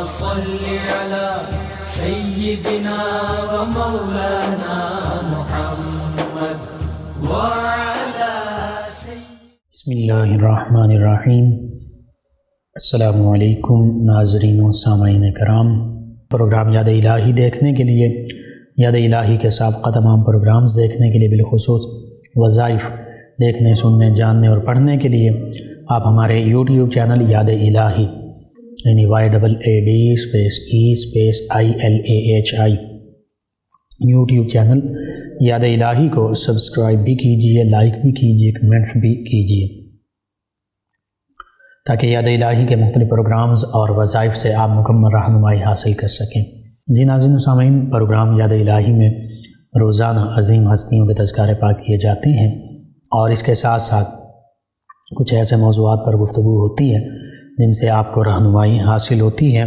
صل على سيدنا ومولانا محمد وعلى بسم اللہ الرحمن الرحیم۔ السلام علیکم ناظرین و سامعین کرام۔ پروگرام یاد الہی دیکھنے کے لیے، یاد الہی کے سابقہ تمام پروگرامز دیکھنے کے لیے، بالخصوص وظائف دیکھنے، سننے، جاننے اور پڑھنے کے لیے آپ ہمارے یوٹیوب چینل یاد الہی یعنی YAADE_EILAHI یوٹیوب چینل یاد الہی کو سبسکرائب بھی کیجیے، لائک بھی کیجیے، کمنٹس بھی کیجیے، تاکہ یاد الہی کے مختلف پروگرامز اور وظائف سے آپ مکمل رہنمائی حاصل کر سکیں۔ جی ناظرین و سامعین، پروگرام یاد الہی میں روزانہ عظیم ہستیوں کے تذکارے پاک کیے جاتے ہیں اور اس کے ساتھ ساتھ کچھ ایسے موضوعات پر گفتگو ہوتی ہے جن سے آپ کو رہنمائی حاصل ہوتی ہے۔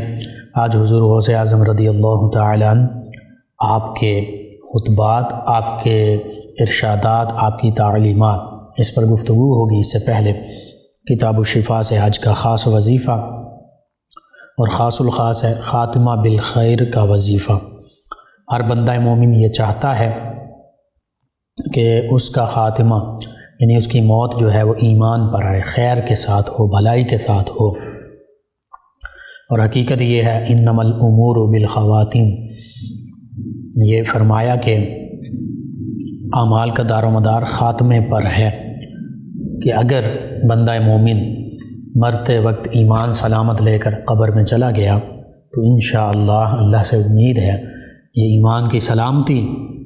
آج حضور غوث اعظم رضی اللہ تعالیٰ عنہ آپ کے خطبات، آپ کے ارشادات، آپ کی تعلیمات، اس پر گفتگو ہوگی۔ اس سے پہلے کتاب الشفا سے آج کا خاص وظیفہ اور خاص الخاص ہے خاتمہ بالخیر کا وظیفہ۔ ہر بندہ مومن یہ چاہتا ہے کہ اس کا خاتمہ یعنی اس کی موت جو ہے وہ ایمان پر آئے، خیر کے ساتھ ہو، بھلائی کے ساتھ ہو، اور حقیقت یہ ہے انما الامور بالخواتیم، یہ فرمایا کہ اعمال کا دار و مدار خاتمے پر ہے، کہ اگر بندہ مومن مرتے وقت ایمان سلامت لے کر قبر میں چلا گیا تو انشاءاللہ اللہ سے امید ہے یہ ایمان کی سلامتی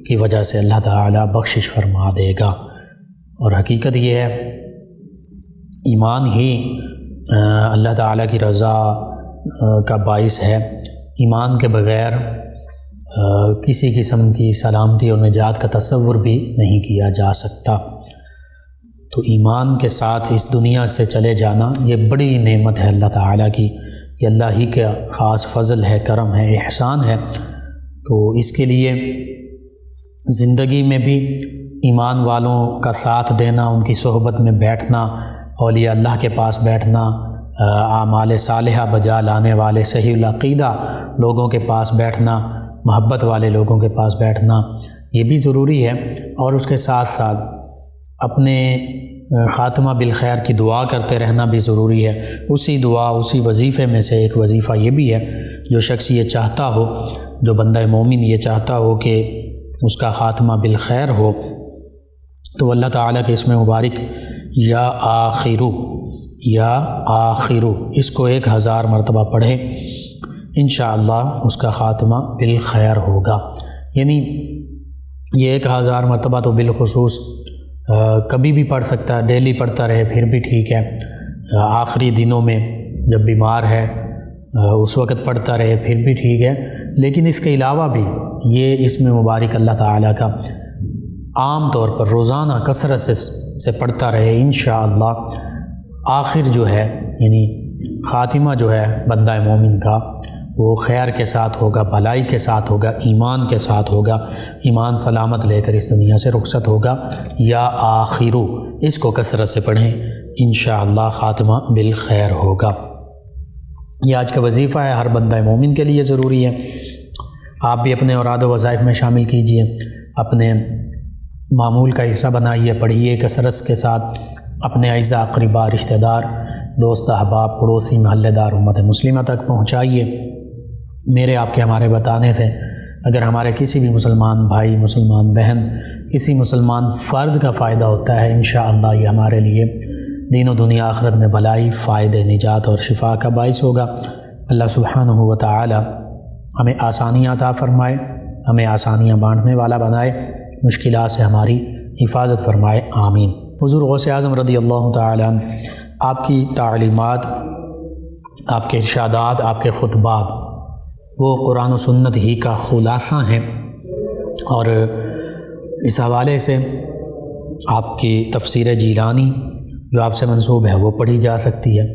کی وجہ سے اللہ تعالیٰ بخشش فرما دے گا۔ اور حقیقت یہ ہے ایمان ہی اللہ تعالیٰ کی رضا کا باعث ہے۔ ایمان کے بغیر کسی قسم کی سلامتی اور نجات کا تصور بھی نہیں کیا جا سکتا۔ تو ایمان کے ساتھ اس دنیا سے چلے جانا یہ بڑی نعمت ہے اللہ تعالیٰ کی، یہ اللہ ہی کا خاص فضل ہے، کرم ہے، احسان ہے۔ تو اس کے لیے زندگی میں بھی ایمان والوں کا ساتھ دینا، ان کی صحبت میں بیٹھنا، اولیاء اللہ کے پاس بیٹھنا، اعمال صالحہ بجا لانے والے صحیح العقیدہ لوگوں کے پاس بیٹھنا، محبت والے لوگوں کے پاس بیٹھنا، یہ بھی ضروری ہے۔ اور اس کے ساتھ ساتھ اپنے خاتمہ بالخیر کی دعا کرتے رہنا بھی ضروری ہے۔ اسی دعا، اسی وظیفے میں سے ایک وظیفہ یہ بھی ہے، جو شخص یہ چاہتا ہو، جو بندہ مومن یہ چاہتا ہو کہ اس کا خاتمہ بالخیر ہو، تو اللہ تعالیٰ کے اسم مبارک یا آخرو اس کو 1000 مرتبہ پڑھے، انشاءاللہ اس کا خاتمہ بالخیر ہوگا۔ یعنی یہ 1000 مرتبہ تو بالخصوص کبھی بھی پڑھ سکتا ہے، ڈیلی پڑھتا رہے پھر بھی ٹھیک ہے، آخری دنوں میں جب بیمار ہے اس وقت پڑھتا رہے پھر بھی ٹھیک ہے، لیکن اس کے علاوہ بھی یہ اسم مبارک اللہ تعالیٰ کا عام طور پر روزانہ کثرت سے پڑھتا رہے، انشاءاللہ آخر جو ہے یعنی خاتمہ جو ہے بندہ مومن کا وہ خیر کے ساتھ ہوگا، بھلائی کے ساتھ ہوگا، ایمان کے ساتھ ہوگا، ایمان سلامت لے کر اس دنیا سے رخصت ہوگا۔ یا آخرو اس کو کثرت سے پڑھیں، انشاءاللہ خاتمہ بالخیر ہوگا۔ یہ آج کا وظیفہ ہے، ہر بندہ مومن کے لیے ضروری ہے۔ آپ بھی اپنے اوراد و وظائف میں شامل کیجئے، اپنے معمول کا حصہ بنائیے، پڑھیے کثرت کے ساتھ، اپنے اعزاء، اقربا، رشتہ دار، دوست، احباب، پڑوسی، محلے دار، امت مسلمہ تک پہنچائیے۔ میرے آپ کے ہمارے بتانے سے اگر ہمارے کسی بھی مسلمان بھائی، مسلمان بہن، کسی مسلمان فرد کا فائدہ ہوتا ہے، انشاءاللہ یہ ہمارے لیے دین و دنیا آخرت میں بھلائی، فائدے، نجات اور شفا کا باعث ہوگا۔ اللہ سبحانہ و تعالی ہمیں آسانیاں عطا فرمائے، ہمیں آسانیاں بانٹنے والا بنائے، مشکلات سے ہماری حفاظت فرمائے، آمین۔ حضور غوث اعظم رضی اللہ تعالیٰ عنہ آپ کی تعلیمات، آپ کے ارشادات، آپ کے خطبات وہ قرآن و سنت ہی کا خلاصہ ہیں، اور اس حوالے سے آپ کی تفسیر جیلانی جو آپ سے منسوب ہے وہ پڑھی جا سکتی ہے۔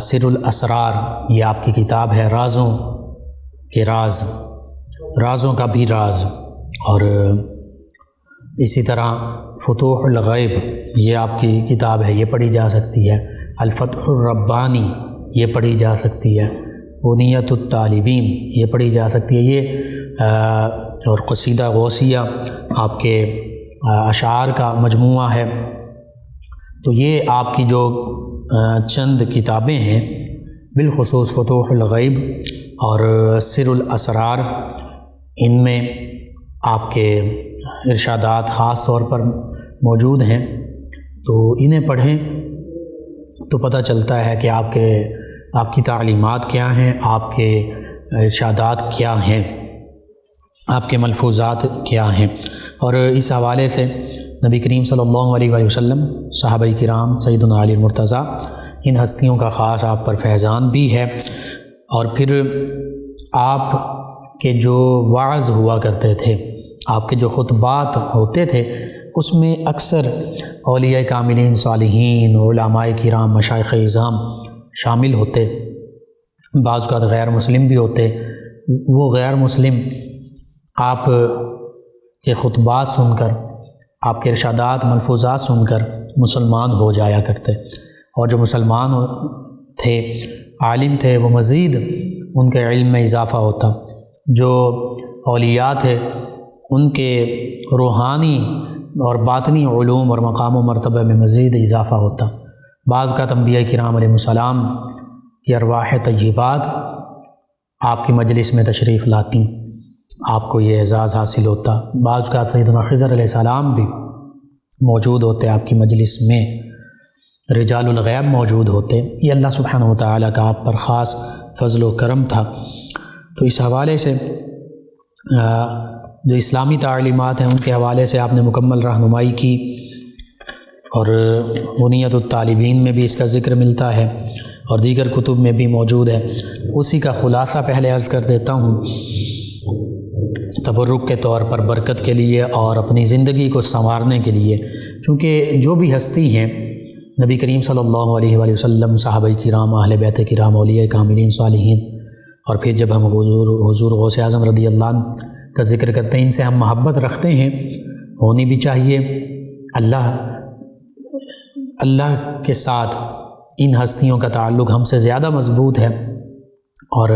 سر الاسرار یہ آپ کی کتاب ہے، رازوں کے راز، رازوں کا بھی راز، اور اسی طرح فتوح الغیب یہ آپ کی کتاب ہے، یہ پڑھی جا سکتی ہے۔ الفتح الربانی یہ پڑھی جا سکتی ہے۔ غنیۃ الطالبین یہ پڑھی جا سکتی ہے، یہ اور قصیدہ غوثیہ آپ کے اشعار کا مجموعہ ہے۔ تو یہ آپ کی جو چند کتابیں ہیں، بالخصوص فتوح الغیب اور سر الاسرار، ان میں آپ کے ارشادات خاص طور پر موجود ہیں، تو انہیں پڑھیں تو پتہ چلتا ہے کہ آپ کی تعلیمات کیا ہیں، آپ کے ارشادات کیا ہیں، آپ کے ملفوظات کیا ہیں۔ اور اس حوالے سے نبی کریم صلی اللہ علیہ وآلہ وسلم، صحابہ کرام، سیدنا علی المرتضیٰ، ان ہستیوں کا خاص آپ پر فیضان بھی ہے۔ اور پھر آپ کے جو وعظ ہوا کرتے تھے، آپ کے جو خطبات ہوتے تھے، اس میں اکثر اولیاء کاملین، صالحین، علماء کرام، مشائخ اعظام شامل ہوتے، بعض اوقات غیر مسلم بھی ہوتے۔ وہ غیر مسلم آپ کے خطبات سن کر، آپ کے ارشادات، ملفوظات سن کر مسلمان ہو جایا کرتے، اور جو مسلمان تھے، عالم تھے، وہ مزید ان کے علم میں اضافہ ہوتا۔ جو اولیاء تھے، ان کے روحانی اور باطنی علوم اور مقام و مرتبہ میں مزید اضافہ ہوتا۔ بعض کا انبیاء کرام علیہ السلام کی ارواح طیبات آپ کی مجلس میں تشریف لاتی، آپ کو یہ اعزاز حاصل ہوتا۔ بعض کا سیدنا خضر علیہ السلام بھی موجود ہوتے آپ کی مجلس میں، رجال الغیب موجود ہوتے۔ یہ اللہ سبحانہ و تعالیٰ کا آپ پر خاص فضل و کرم تھا۔ تو اس حوالے سے جو اسلامی تعلیمات ہیں، ان کے حوالے سے آپ نے مکمل رہنمائی کی، اور غنیۃ الطالبین میں بھی اس کا ذکر ملتا ہے، اور دیگر کتب میں بھی موجود ہے۔ اسی کا خلاصہ پہلے عرض کر دیتا ہوں، تبرک کے طور پر، برکت کے لیے اور اپنی زندگی کو سنوارنے کے لیے، چونکہ جو بھی ہستی ہیں، نبی کریم صلی اللہ علیہ وآلہ وسلم، صحابہ کرام، اہل بیت کرام، اولیاء کاملین، صالحین، اور پھر جب ہم حضور غوث اعظم رضی اللہ عنہ کا ذکر کرتے ہیں، ان سے ہم محبت رکھتے ہیں، ہونی بھی چاہیے۔ اللہ کے ساتھ ان ہستیوں کا تعلق ہم سے زیادہ مضبوط ہے، اور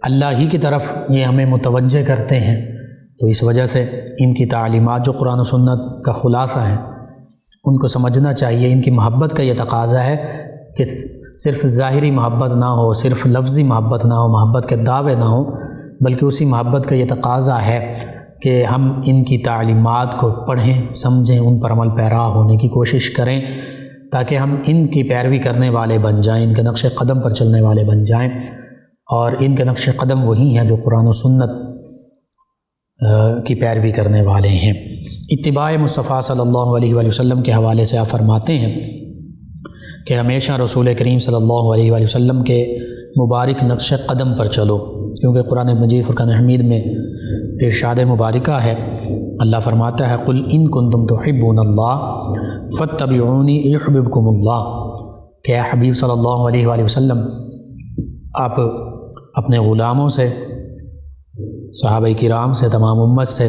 اللہ ہی کی طرف یہ ہمیں متوجہ کرتے ہیں۔ تو اس وجہ سے ان کی تعلیمات جو قرآن و سنت کا خلاصہ ہیں، ان کو سمجھنا چاہیے۔ ان کی محبت کا یہ تقاضا ہے کہ صرف ظاہری محبت نہ ہو، صرف لفظی محبت نہ ہو، محبت کے دعوے نہ ہوں، بلکہ اسی محبت کا یہ تقاضا ہے کہ ہم ان کی تعلیمات کو پڑھیں، سمجھیں، ان پر عمل پیرا ہونے کی کوشش کریں، تاکہ ہم ان کی پیروی کرنے والے بن جائیں، ان کے نقش قدم پر چلنے والے بن جائیں۔ اور ان کے نقش قدم وہی ہیں جو قرآن و سنت کی پیروی کرنے والے ہیں۔ اتباع مصطفیٰ صلی اللہ علیہ وآلہ وسلم کے حوالے سے آپ فرماتے ہیں کہ ہمیشہ رسول کریم صلی اللہ علیہ وآلہ وسلم کے مبارک نقش قدم پر چلو، کیونکہ قرآن مجید فرقان حمید میں ارشاد مبارکہ ہے، اللہ فرماتا ہے قل ان کنتم تحبون اللہ فاتبعونی یحببکم اللہ، کہ اے حبیب صلی اللہ علیہ وآلہ وسلم، آپ اپنے غلاموں سے، صحابہ کرام سے، تمام امت سے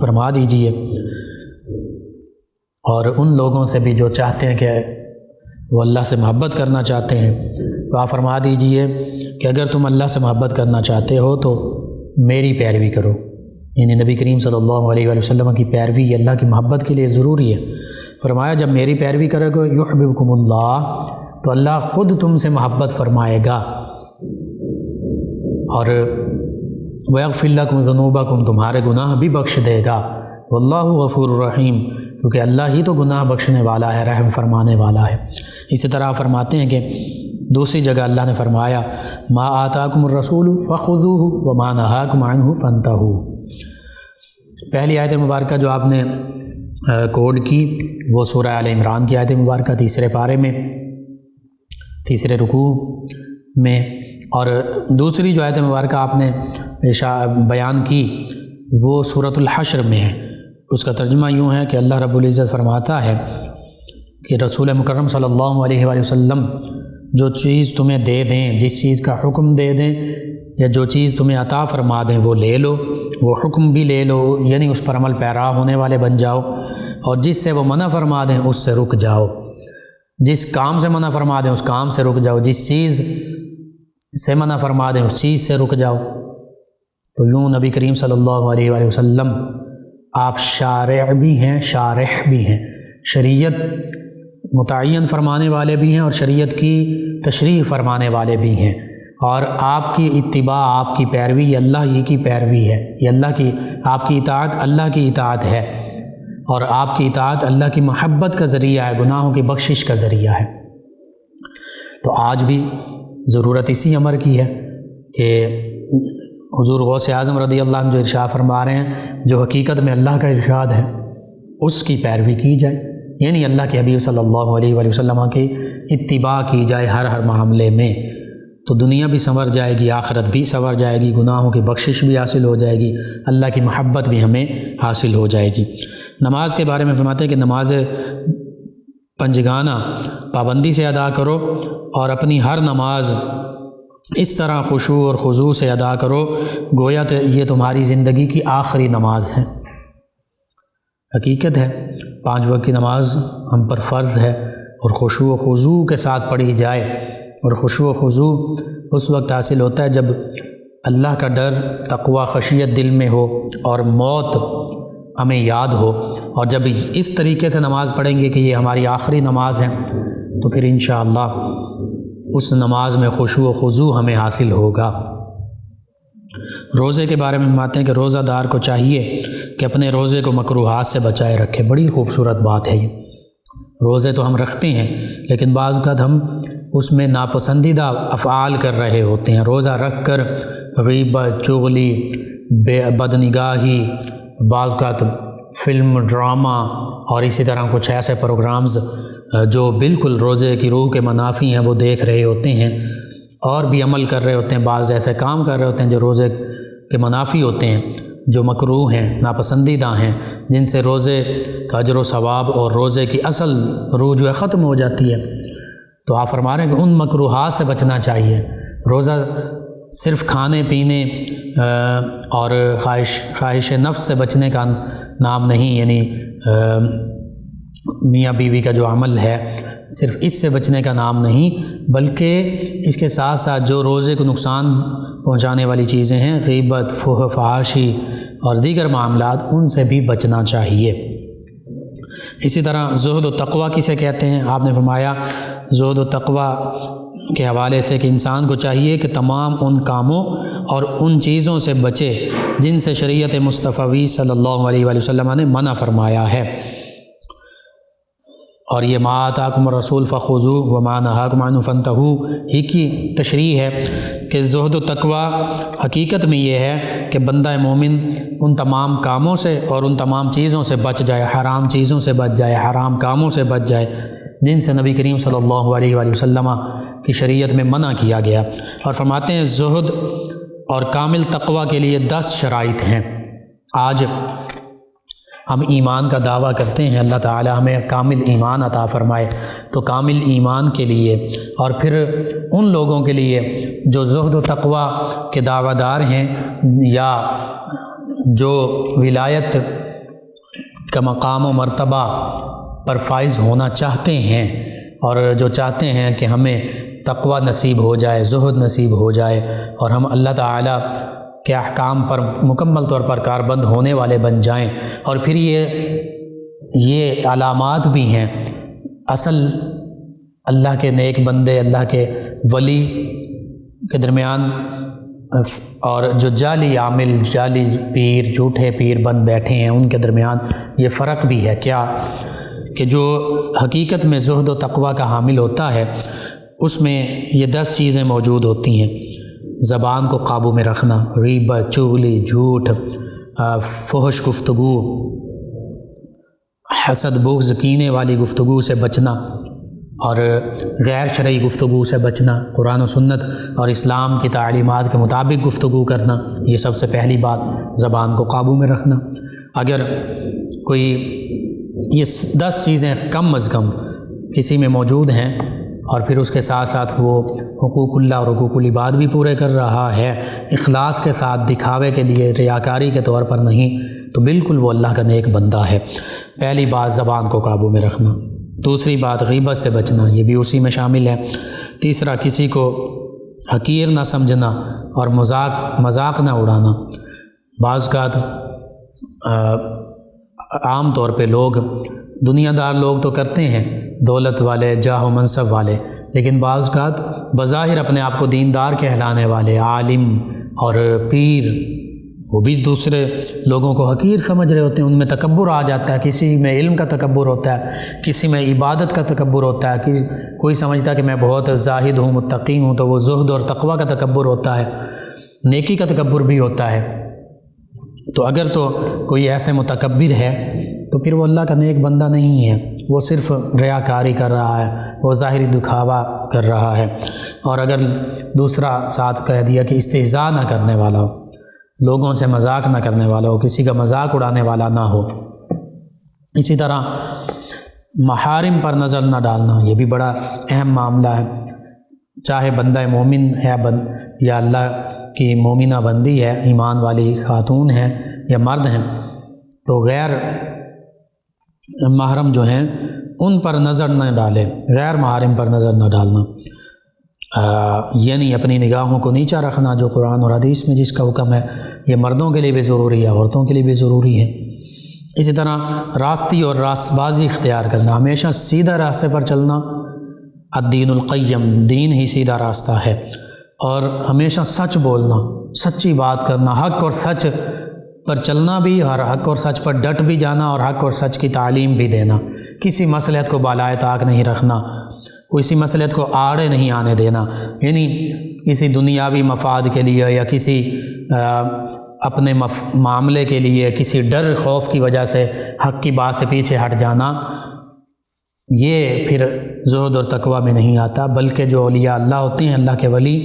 فرما دیجئے، اور ان لوگوں سے بھی جو چاہتے ہیں کہ وہ اللہ سے محبت کرنا چاہتے ہیں، تو آپ فرما دیجئے کہ اگر تم اللہ سے محبت کرنا چاہتے ہو تو میری پیروی کرو، یعنی نبی کریم صلی اللہ علیہ وآلہ وسلم کی پیروی یہ اللہ کی محبت کے لیے ضروری ہے۔ فرمایا جب میری پیروی کرے گا یحببکم اللہ، تو اللہ خود تم سے محبت فرمائے گا، اور وَيَغْفِرْ لَكُمْ ذُنُوبَكُمْ، تمہارے گناہ بھی بخش دے گا، واللہ غفور الرحیم، کیونکہ اللہ ہی تو گناہ بخشنے والا ہے، رحم فرمانے والا ہے۔ اسی طرح فرماتے ہیں کہ دوسری جگہ اللہ نے فرمایا ما آتاکم الرسول فخذوہ وما نہاکم عنہ فانتہوا۔ پہلی آیت مبارکہ جو آپ نے کوڈ کی وہ سورہ آل عمران کی آیت مبارکہ، تیسرے پارے میں، تیسرے رکوع میں، اور دوسری جو آیت مبارکہ آپ نے بیان کی وہ سورۃ الحشر میں ہے۔ اس کا ترجمہ یوں ہے کہ اللہ رب العزت فرماتا ہے کہ رسول مکرم صلی اللہ علیہ وآلہ وسلم جو چیز تمہیں دے دیں، جس چیز کا حکم دے دیں، یا جو چیز تمہیں عطا فرما دیں وہ لے لو، وہ حکم بھی لے لو، یعنی اس پر عمل پیرا ہونے والے بن جاؤ، اور جس سے وہ منع فرما دیں اس سے رک جاؤ، جس کام سے منع فرما دیں اس کام سے رک جاؤ، جس چیز سے منع فرما دیں، اس چیز سے رک جاؤ۔ تو یوں نبی کریم صلی اللہ علیہ وآلہ وسلم آپ شارع بھی ہیں، شارح بھی ہیں، شریعت متعین فرمانے والے بھی ہیں اور شریعت کی تشریح فرمانے والے بھی ہیں، اور آپ کی اتباع، آپ کی پیروی یہ اللہ ہی کی پیروی ہے، یہ اللہ کی، آپ کی اطاعت اللہ کی اطاعت ہے، اور آپ کی اطاعت اللہ کی محبت کا ذریعہ ہے، گناہوں کی بخشش کا ذریعہ ہے۔ تو آج بھی ضرورت اسی امر کی ہے کہ حضور غوث اعظم رضی اللہ عنہ جو ارشاد فرما رہے ہیں، جو حقیقت میں اللہ کا ارشاد ہے اس کی پیروی کی جائے، یعنی اللہ کے حبیب صلی اللہ علیہ وآلہ وسلم کی اتباع کی جائے ہر معاملے میں، تو دنیا بھی سنور جائے گی، آخرت بھی سنور جائے گی، گناہوں کی بخشش بھی حاصل ہو جائے گی، اللہ کی محبت بھی ہمیں حاصل ہو جائے گی۔ نماز کے بارے میں فرماتے ہیں کہ نماز پنجگانہ پابندی سے ادا کرو، اور اپنی ہر نماز اس طرح خشوع اور خضوع سے ادا کرو گویا تو یہ تمہاری زندگی کی آخری نماز ہے۔ حقیقت ہے 5 وقت کی نماز ہم پر فرض ہے، اور خشوع و خضوع کے ساتھ پڑھی جائے، اور خشوع و خضوع اس وقت حاصل ہوتا ہے جب اللہ کا ڈر، تقوی، خشیت دل میں ہو، اور موت ہمیں یاد ہو، اور جب اس طریقے سے نماز پڑھیں گے کہ یہ ہماری آخری نماز ہے تو پھر انشاءاللہ اس نماز میں خشوع و خضوع ہمیں حاصل ہوگا۔ روزے کے بارے میں فرماتے ہیں کہ روزہ دار کو چاہیے کہ اپنے روزے کو مکروہات سے بچائے رکھے۔ بڑی خوبصورت بات ہے یہ۔ روزے تو ہم رکھتے ہیں لیکن بعض اوقات ہم اس میں ناپسندیدہ افعال کر رہے ہوتے ہیں۔ روزہ رکھ کر غیبت، چغلی، بدنگاہی، بعض اوقات فلم، ڈرامہ اور اسی طرح کچھ ایسے پروگرامز جو بالکل روزے کی روح کے منافی ہیں وہ دیکھ رہے ہوتے ہیں، اور بھی عمل کر رہے ہوتے ہیں، بعض ایسے کام کر رہے ہوتے ہیں جو روزے کے منافی ہوتے ہیں، جو مکروہ ہیں، ناپسندیدہ ہیں، جن سے روزے کا اجر و ثواب اور روزے کی اصل روح جو ہے ختم ہو جاتی ہے۔ تو آپ فرما رہے ہیں کہ ان مکروہات سے بچنا چاہیے۔ روزہ صرف کھانے پینے اور خواہش نفس سے بچنے کا نام نہیں، یعنی میاں بیوی کا جو عمل ہے صرف اس سے بچنے کا نام نہیں، بلکہ اس کے ساتھ ساتھ جو روزے کو نقصان پہنچانے والی چیزیں ہیں، غیبت، فحاشی اور دیگر معاملات، ان سے بھی بچنا چاہیے۔ اسی طرح زہد و تقویٰ کسے کہتے ہیں؟ آپ نے فرمایا زہد و تقویٰ کے حوالے سے کہ انسان کو چاہیے کہ تمام ان کاموں اور ان چیزوں سے بچے جن سے شریعت مصطفی صلی اللہ علیہ وآلہ وسلم نے منع فرمایا ہے، اور یہ ما آتاکم الرسول فخذوہ وما نہاکم عنہ فانتہوا ہی کی تشریح ہے کہ زہد و تقویٰ حقیقت میں یہ ہے کہ بندہ مومن ان تمام کاموں سے اور ان تمام چیزوں سے بچ جائے، حرام چیزوں سے بچ جائے، حرام کاموں سے بچ جائے جن سے نبی کریم صلی اللہ علیہ وآلہ وسلم کی شریعت میں منع کیا گیا۔ اور فرماتے ہیں زہد اور کامل تقویٰ کے لیے 10 شرائط ہیں۔ آج ہم ایمان کا دعویٰ کرتے ہیں، اللہ تعالی ہمیں کامل ایمان عطا فرمائے، تو کامل ایمان کے لیے اور پھر ان لوگوں کے لیے جو زہد و تقویٰ کے دعویٰ دار ہیں یا جو ولایت کا مقام و مرتبہ پر فائز ہونا چاہتے ہیں، اور جو چاہتے ہیں کہ ہمیں تقویٰ نصیب ہو جائے، زہد نصیب ہو جائے، اور ہم اللہ تعالی کے احکام پر مکمل طور پر کاربند ہونے والے بن جائیں، اور پھر یہ علامات بھی ہیں اصل اللہ کے نیک بندے، اللہ کے ولی کے درمیان اور جو جعلی عامل، جعلی پیر، جھوٹے پیر بن بیٹھے ہیں ان کے درمیان یہ فرق بھی ہے کیا کہ جو حقیقت میں زہد و تقویٰ کا حامل ہوتا ہے اس میں یہ 10 چیزیں موجود ہوتی ہیں۔ زبان کو قابو میں رکھنا، غیبت، چغلی، جھوٹ، فحش گفتگو، حسد، بغض، کینے والی گفتگو سے بچنا، اور غیر شرعی گفتگو سے بچنا، قرآن و سنت اور اسلام کی تعلیمات کے مطابق گفتگو کرنا، یہ سب سے پہلی بات، زبان کو قابو میں رکھنا۔ اگر کوئی یہ 10 چیزیں کم از کم کسی میں موجود ہیں اور پھر اس کے ساتھ ساتھ وہ حقوق اللہ اور حقوق العباد بھی پورے کر رہا ہے، اخلاص کے ساتھ، دکھاوے کے لیے، ریاکاری کے طور پر نہیں، تو بالکل وہ اللہ کا نیک بندہ ہے۔ پہلی بات زبان کو قابو میں رکھنا، دوسری بات غیبت سے بچنا، یہ بھی اسی میں شامل ہے۔ تیسرا کسی کو حقیر نہ سمجھنا اور مذاق نہ اڑانا۔ بعض اوقات عام طور پہ لوگ، دنیا دار لوگ تو کرتے ہیں، دولت والے، جاہ و منصب والے، لیکن بعض اوقات بظاہر اپنے آپ کو دیندار کہلانے والے عالم اور پیر، وہ بھی دوسرے لوگوں کو حقیر سمجھ رہے ہوتے ہیں۔ ان میں تکبر آ جاتا ہے، کسی میں علم کا تکبر ہوتا ہے، کسی میں عبادت کا تکبر ہوتا ہے، کہ کوئی سمجھتا ہے کہ میں بہت زاہد ہوں، متقی ہوں، تو وہ زہد اور تقوی کا تکبر ہوتا ہے، نیکی کا تکبر بھی ہوتا ہے۔ تو اگر تو کوئی ایسے متکبر ہے تو پھر وہ اللہ کا نیک بندہ نہیں ہے، وہ صرف ریاکاری کر رہا ہے، وہ ظاہری دکھاوا کر رہا ہے۔ اور اگر دوسرا ساتھ کہہ دیا کہ استہزاء نہ کرنے والا ہو، لوگوں سے مذاق نہ کرنے والا ہو، کسی کا مذاق اڑانے والا نہ ہو۔ اسی طرح محارم پر نظر نہ ڈالنا، یہ بھی بڑا اہم معاملہ ہے۔ چاہے بندہ مومن ہے یا اللہ کی مومنہ بندی ہے، ایمان والی خاتون ہے یا مرد ہیں، تو غیر محرم جو ہیں ان پر نظر نہ ڈالیں، غیر محارم پر نظر نہ ڈالنا، یعنی اپنی نگاہوں کو نیچا رکھنا، جو قرآن اور حدیث میں جس کا حکم ہے، یہ مردوں کے لیے بھی ضروری ہے، عورتوں کے لیے بھی ضروری ہے۔ اسی طرح راستی اور راست بازی اختیار کرنا، ہمیشہ سیدھا راستے پر چلنا، الدین القیم، دین ہی سیدھا راستہ ہے، اور ہمیشہ سچ بولنا، سچی بات کرنا، حق اور سچ پر چلنا بھی، اور حق اور سچ پر ڈٹ بھی جانا، اور حق اور سچ کی تعلیم بھی دینا، کسی مصلحت کو بالائے طاق نہیں رکھنا، کسی مصلحت کو آڑے نہیں آنے دینا، یعنی کسی دنیاوی مفاد کے لیے یا کسی اپنے معاملے کے لیے کسی ڈر خوف کی وجہ سے حق کی بات سے پیچھے ہٹ جانا، یہ پھر زہد اور تقوی میں نہیں آتا۔ بلکہ جو اولیاء اللہ ہوتے ہیں، اللہ کے ولی،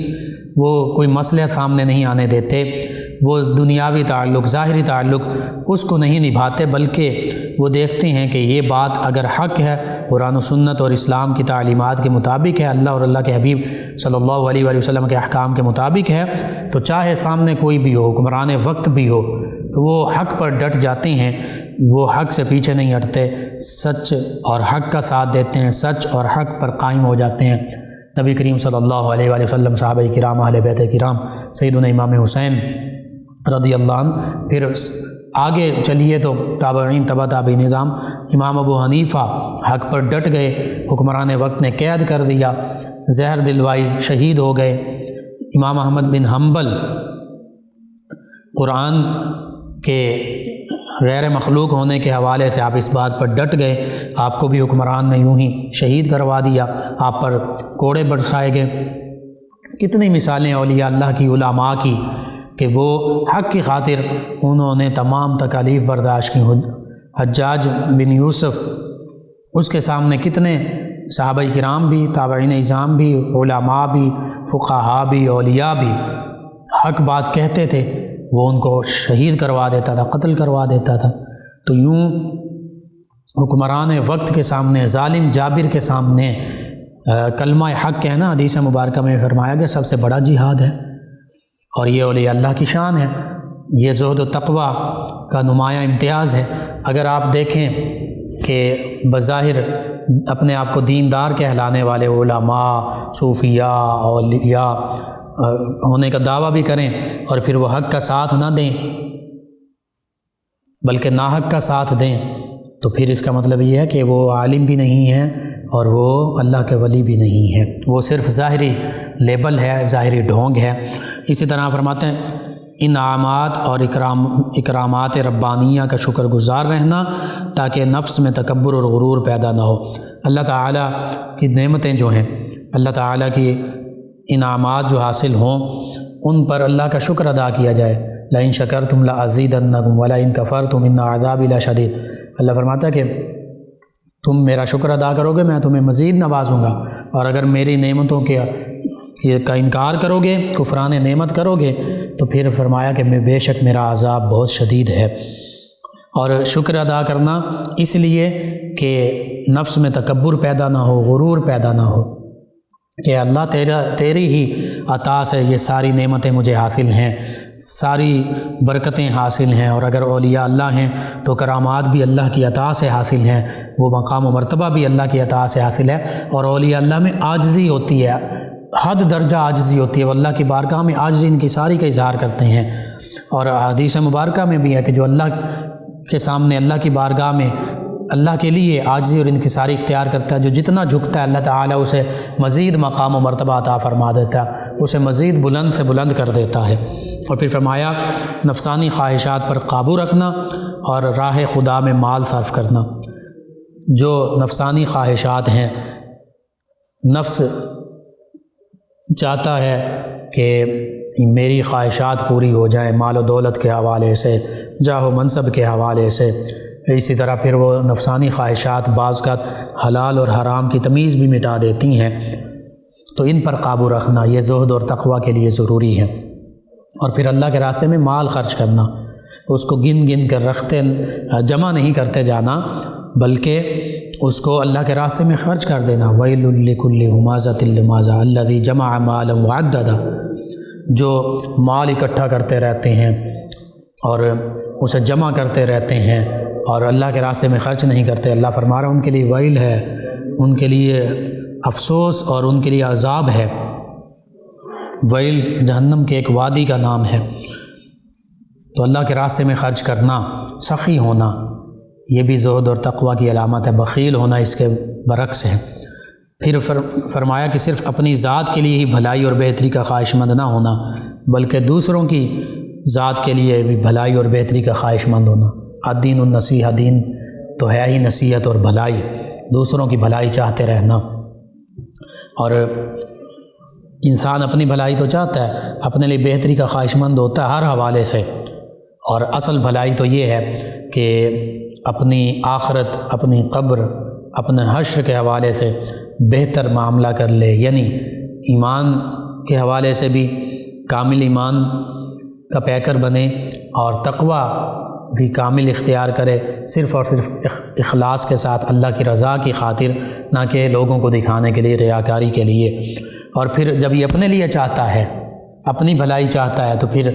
وہ کوئی مصلحت سامنے نہیں آنے دیتے، وہ دنیاوی تعلق، ظاہری تعلق اس کو نہیں نبھاتے، بلکہ وہ دیکھتے ہیں کہ یہ بات اگر حق ہے، قرآن و سنت اور اسلام کی تعلیمات کے مطابق ہے، اللہ اور اللہ کے حبیب صلی اللہ علیہ وآلہ وسلم کے احکام کے مطابق ہے، تو چاہے سامنے کوئی بھی ہو، حکمران وقت بھی ہو، تو وہ حق پر ڈٹ جاتے ہیں، وہ حق سے پیچھے نہیں ہٹتے، سچ اور حق کا ساتھ دیتے ہیں، سچ اور حق پر قائم ہو جاتے ہیں۔ نبی کریم صلی اللہ علیہ وآلہ وسلم، صحابہ کرام، اہل بیت کرام، سیدنا امام حسین رضی اللہ عنہ، پھر آگے چلیے تو تابعین، تبع تابعین نظام، امام ابو حنیفہ حق پر ڈٹ گئے، حکمران وقت نے قید کر دیا، زہر دلوائی، شہید ہو گئے۔ امام احمد بن حنبل قرآن کے غیر مخلوق ہونے کے حوالے سے آپ اس بات پر ڈٹ گئے، آپ کو بھی حکمران نے یوں ہی شہید کروا دیا، آپ پر کوڑے برسائے گئے۔ کتنی مثالیں اولیاء اللہ کی، علماء کی، کہ وہ حق کی خاطر انہوں نے تمام تکالیف برداشت کی۔ حجاج بن یوسف، اس کے سامنے کتنے صحابہ کرام بھی، تابعین اعظام بھی، علماء بھی، فقہاء بھی، اولیاء بھی حق بات کہتے تھے، وہ ان کو شہید کروا دیتا تھا، قتل کروا دیتا تھا۔ تو یوں حکمران وقت کے سامنے، ظالم جابر کے سامنے کلمہ حق کہنا، حدیث مبارکہ میں فرمایا گیا، سب سے بڑا جہاد ہے، اور یہ اولیاء اللہ کی شان ہے، یہ زہد و تقوی کا نمایاں امتیاز ہے۔ اگر آپ دیکھیں کہ بظاہر اپنے آپ کو دیندار کہلانے والے علماء، صوفیاء، اولیاء ہونے کا دعویٰ بھی کریں، اور پھر وہ حق کا ساتھ نہ دیں بلکہ ناحق کا ساتھ دیں، تو پھر اس کا مطلب یہ ہے کہ وہ عالم بھی نہیں ہیں اور وہ اللہ کے ولی بھی نہیں ہے، وہ صرف ظاہری لیبل ہے، ظاہری ڈھونگ ہے۔ اسی طرح فرماتے ہیں انعامات اور اکرامات ربانیہ کا شکر گزار رہنا، تاکہ نفس میں تکبر اور غرور پیدا نہ ہو۔ اللہ تعالیٰ کی نعمتیں جو ہیں، اللہ تعالیٰ کی انعامات جو حاصل ہوں، ان پر اللہ کا شکر ادا کیا جائے۔ لئن شکرتم لازیدنکم ولئن کفرتم ان عذابی لشدید۔ اللہ فرماتا ہے کہ تم میرا شکر ادا کرو گے، میں تمہیں مزید نوازوں گا، اور اگر میری نعمتوں کا انکار کرو گے، کفران نعمت کرو گے، تو پھر فرمایا کہ بے شک میرا عذاب بہت شدید ہے۔ اور شکر ادا کرنا اس لیے کہ نفس میں تکبر پیدا نہ ہو، غرور پیدا نہ ہو، کہ اللہ تیری ہی عطا سے یہ ساری نعمتیں مجھے حاصل ہیں، ساری برکتیں حاصل ہیں، اور اگر اولیاء اللہ ہیں تو کرامات بھی اللہ کی عطا سے حاصل ہیں، وہ مقام و مرتبہ بھی اللہ کی عطا سے حاصل ہے، اور اولیاء اللہ میں عاجزی ہوتی ہے، حد درجہ عاجزی ہوتی ہے، وہ اللہ کی بارگاہ میں عاجزی انکساری کا اظہار کرتے ہیں۔ اور حدیث مبارکہ میں بھی ہے کہ جو اللہ کے سامنے، اللہ کی بارگاہ میں اللہ کے لیے عاجزی اور انکساری اختیار کرتا ہے، جو جتنا جھکتا ہے اللہ تعالیٰ اسے مزید مقام و مرتبہ عطا فرما دیتا ہے، اسے مزید بلند سے بلند کر دیتا ہے۔ اور پھر فرمایا نفسانی خواہشات پر قابو رکھنا اور راہ خدا میں مال صرف کرنا۔ جو نفسانی خواہشات ہیں، نفس چاہتا ہے کہ میری خواہشات پوری ہو جائیں مال و دولت کے حوالے سے، جاہ و منصب کے حوالے سے، اسی طرح پھر وہ نفسانی خواہشات بعض اوقات حلال اور حرام کی تمیز بھی مٹا دیتی ہیں، تو ان پر قابو رکھنا یہ زہد اور تقویٰ کے لیے ضروری ہے۔ اور پھر اللہ کے راستے میں مال خرچ کرنا، اس کو گن گن کر رکھتے جمع نہیں کرتے جانا، بلکہ اس کو اللہ کے راستے میں خرچ کر دینا۔ وَيْلٌ لِكُلِّ هُمَازَةٍ لُمَازَةٍ الَّذِي جَمَعَ مَالًا وَعَدَّدَهُ، جو مال اکٹھا کرتے رہتے ہیں اور اسے جمع کرتے رہتے ہیں اور اللہ کے راستے میں خرچ نہیں کرتے، اللہ فرما رہا ہے ان کے لیے ویل ہے، ان کے لیے افسوس اور ان کے لیے عذاب ہے۔ ویل جہنم کے ایک وادی کا نام ہے۔ تو اللہ کے راستے میں خرچ کرنا، سخی ہونا، یہ بھی زہد اور تقویٰ کی علامت ہے۔ بخیل ہونا اس کے برعکس ہے۔ پھر فرمایا کہ صرف اپنی ذات کے لیے ہی بھلائی اور بہتری کا خواہش مند نہ ہونا، بلکہ دوسروں کی ذات کے لیے بھی بھلائی اور بہتری کا خواہش مند ہونا۔ الدین النصیحہ، دین تو ہے ہی نصیحت اور بھلائی، دوسروں کی بھلائی چاہتے رہنا۔ اور انسان اپنی بھلائی تو چاہتا ہے، اپنے لیے بہتری کا خواہش مند ہوتا ہے ہر حوالے سے، اور اصل بھلائی تو یہ ہے کہ اپنی آخرت، اپنی قبر، اپنے حشر کے حوالے سے بہتر معاملہ کر لے، یعنی ایمان کے حوالے سے بھی کامل ایمان کا پیکر بنے اور تقویٰ بھی کامل اختیار کرے، صرف اور صرف اخلاص کے ساتھ اللہ کی رضا کی خاطر، نہ کہ لوگوں کو دکھانے کے لیے، ریاکاری کے لیے۔ اور پھر جب یہ اپنے لیے چاہتا ہے، اپنی بھلائی چاہتا ہے، تو پھر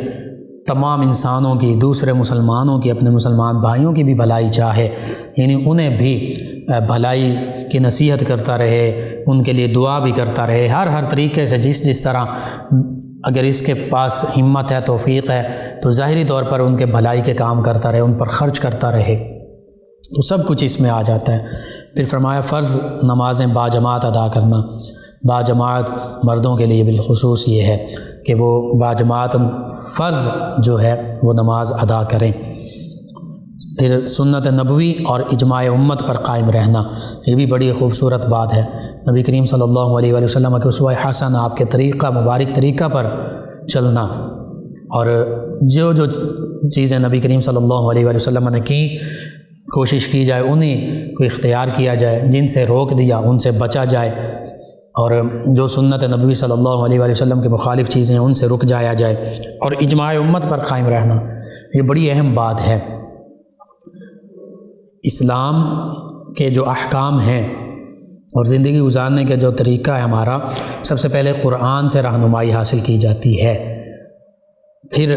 تمام انسانوں کی، دوسرے مسلمانوں کی، اپنے مسلمان بھائیوں کی بھی بھلائی چاہے، یعنی انہیں بھی بھلائی کی نصیحت کرتا رہے، ان کے لیے دعا بھی کرتا رہے، ہر طریقے سے جس طرح اگر اس کے پاس ہمت ہے، توفیق ہے، تو ظاہری طور پر ان کے بھلائی کے کام کرتا رہے، ان پر خرچ کرتا رہے، تو سب کچھ اس میں آ جاتا ہے۔ پھر فرمایا فرض نمازیں باجماعت ادا کرنا۔ باجماعت مردوں کے لیے بالخصوص یہ ہے کہ وہ باجماعت فرض جو ہے وہ نماز ادا کریں۔ پھر سنت نبوی اور اجماع امت پر قائم رہنا، یہ بھی بڑی خوبصورت بات ہے۔ نبی کریم صلی اللہ علیہ وآلہ وسلم کے اسوہ حسن، آپ کے طریقہ، مبارک طریقہ پر چلنا، اور جو چیزیں نبی کریم صلی اللہ علیہ وآلہ وسلم نے کی، کوشش کی جائے انہیں کو اختیار کیا جائے، جن سے روک دیا ان سے بچا جائے، اور جو سنت نبوی صلی اللہ علیہ وآلہ وسلم کے مخالف چیزیں ہیں ان سے رک جایا جائے، اور اجماع امت پر قائم رہنا، یہ بڑی اہم بات ہے۔ اسلام کے جو احکام ہیں اور زندگی گزارنے کا جو طریقہ ہے ہمارا، سب سے پہلے قرآن سے رہنمائی حاصل کی جاتی ہے، پھر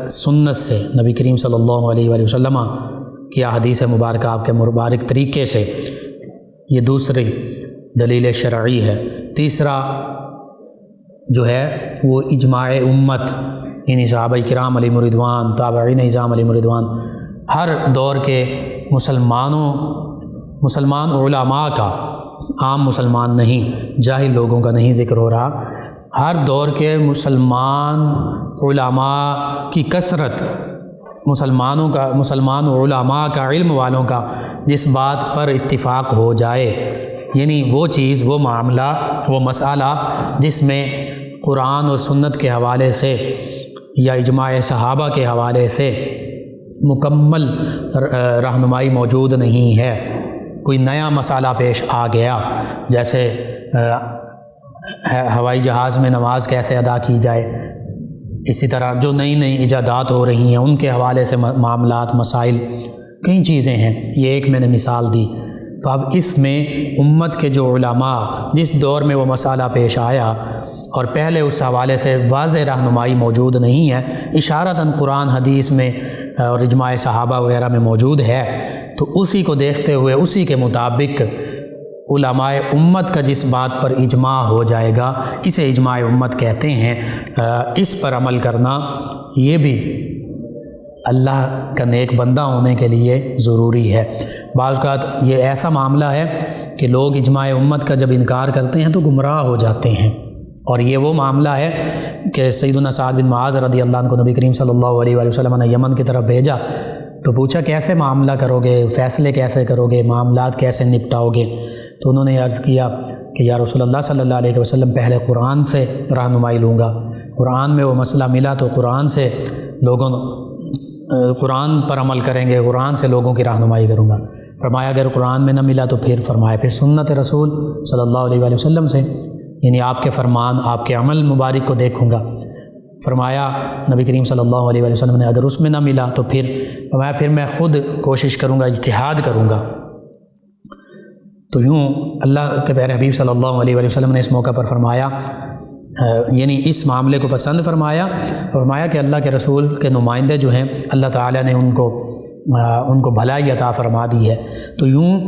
سنت سے، نبی کریم صلی اللہ علیہ وآلہ وسلم کی احادیث مبارکہ، آپ کے مبارک طریقے سے، یہ دوسری دلیل شرعی ہے۔ تیسرا جو ہے وہ اجماع امت، یعنی صحابہ کرام علیہ رضوان، تابعین نظام علیہ رضوان، ہر دور کے مسلمان علماء کا، عام مسلمان نہیں، جاہل لوگوں کا نہیں ذکر ہو رہا، ہر دور کے مسلمان علماء کی کثرت، مسلمان علماء کا، علم والوں کا جس بات پر اتفاق ہو جائے، یعنی وہ چیز، وہ معاملہ، وہ مسئلہ جس میں قرآن اور سنت کے حوالے سے یا اجماع صحابہ کے حوالے سے مکمل رہنمائی موجود نہیں ہے، کوئی نیا مسئلہ پیش آ گیا، جیسے ہوائی جہاز میں نماز کیسے ادا کی جائے، اسی طرح جو نئی ایجادات ہو رہی ہیں ان کے حوالے سے معاملات، مسائل، کئی چیزیں ہیں، یہ ایک میں نے مثال دی۔ تو اب اس میں امت کے جو علماء، جس دور میں وہ مسئلہ پیش آیا اور پہلے اس حوالے سے واضح رہنمائی موجود نہیں ہے، اشارتاً قرآن حدیث میں اور اجماع صحابہ وغیرہ میں موجود ہے، تو اسی کو دیکھتے ہوئے، اسی کے مطابق علماء امت کا جس بات پر اجماع ہو جائے گا اسے اجماع امت کہتے ہیں، اس پر عمل کرنا یہ بھی اللہ کا نیک بندہ ہونے کے لیے ضروری ہے۔ بعض اوقات یہ ایسا معاملہ ہے کہ لوگ اجماع امت کا جب انکار کرتے ہیں تو گمراہ ہو جاتے ہیں، اور یہ وہ معاملہ ہے کہ سیدنا سعد بن معاذ رضی اللہ عنہ کو نبی کریم صلی اللہ علیہ وآلہ وسلم نے یمن کی طرف بھیجا تو پوچھا کیسے معاملہ کرو گے، فیصلے کیسے کرو گے، معاملات کیسے نپٹاؤ گے؟ تو انہوں نے عرض کیا کہ یا رسول اللہ صلی اللہ علیہ وسلم پہلے قرآن سے رہنمائی لوں گا، قرآن میں وہ مسئلہ ملا تو قرآن پر عمل کریں گے، قرآن سے لوگوں کی رہنمائی کروں گا۔ فرمایا اگر قرآن میں نہ ملا تو پھر پھر سنت رسول صلی اللہ علیہ وآلہ وسلم سے، یعنی آپ کے فرمان، آپ کے عمل مبارک کو دیکھوں گا۔ فرمایا نبی کریم صلی اللہ علیہ وآلہ وسلم نے اگر اس میں نہ ملا تو پھر میں خود کوشش کروں گا، اجتہاد کروں گا۔ تو یوں اللہ کے پیارے حبیب صلی اللہ علیہ وآلہ وسلم نے اس موقع پر فرمایا، یعنی اس معاملے کو پسند فرمایا کہ اللہ کے رسول کے نمائندے جو ہیں اللہ تعالیٰ نے ان کو بھلائی عطا فرما دی ہے۔ تو یوں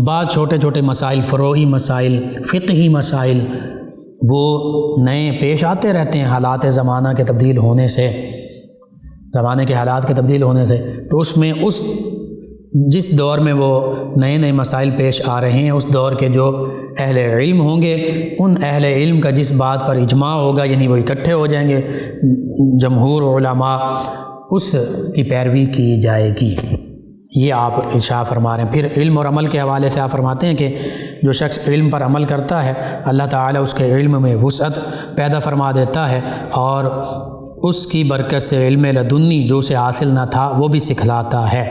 بعض چھوٹے چھوٹے مسائل، فروعی مسائل، فقہی مسائل وہ نئے پیش آتے رہتے ہیں حالات زمانہ کے تبدیل ہونے سے، زمانے کے حالات کے تبدیل ہونے سے، تو اس میں جس دور میں وہ نئے مسائل پیش آ رہے ہیں اس دور کے جو اہل علم ہوں گے، ان اہل علم کا جس بات پر اجماع ہوگا، یعنی وہ اکٹھے ہو جائیں گے جمہور علماء، اس کی پیروی کی جائے گی۔ یہ آپ ارشاد فرما رہے ہیں۔ پھر علم اور عمل کے حوالے سے آپ فرماتے ہیں کہ جو شخص علم پر عمل کرتا ہے اللہ تعالیٰ اس کے علم میں وسعت پیدا فرما دیتا ہے، اور اس کی برکت سے علم لدنی جو اسے حاصل نہ تھا وہ بھی سکھلاتا ہے۔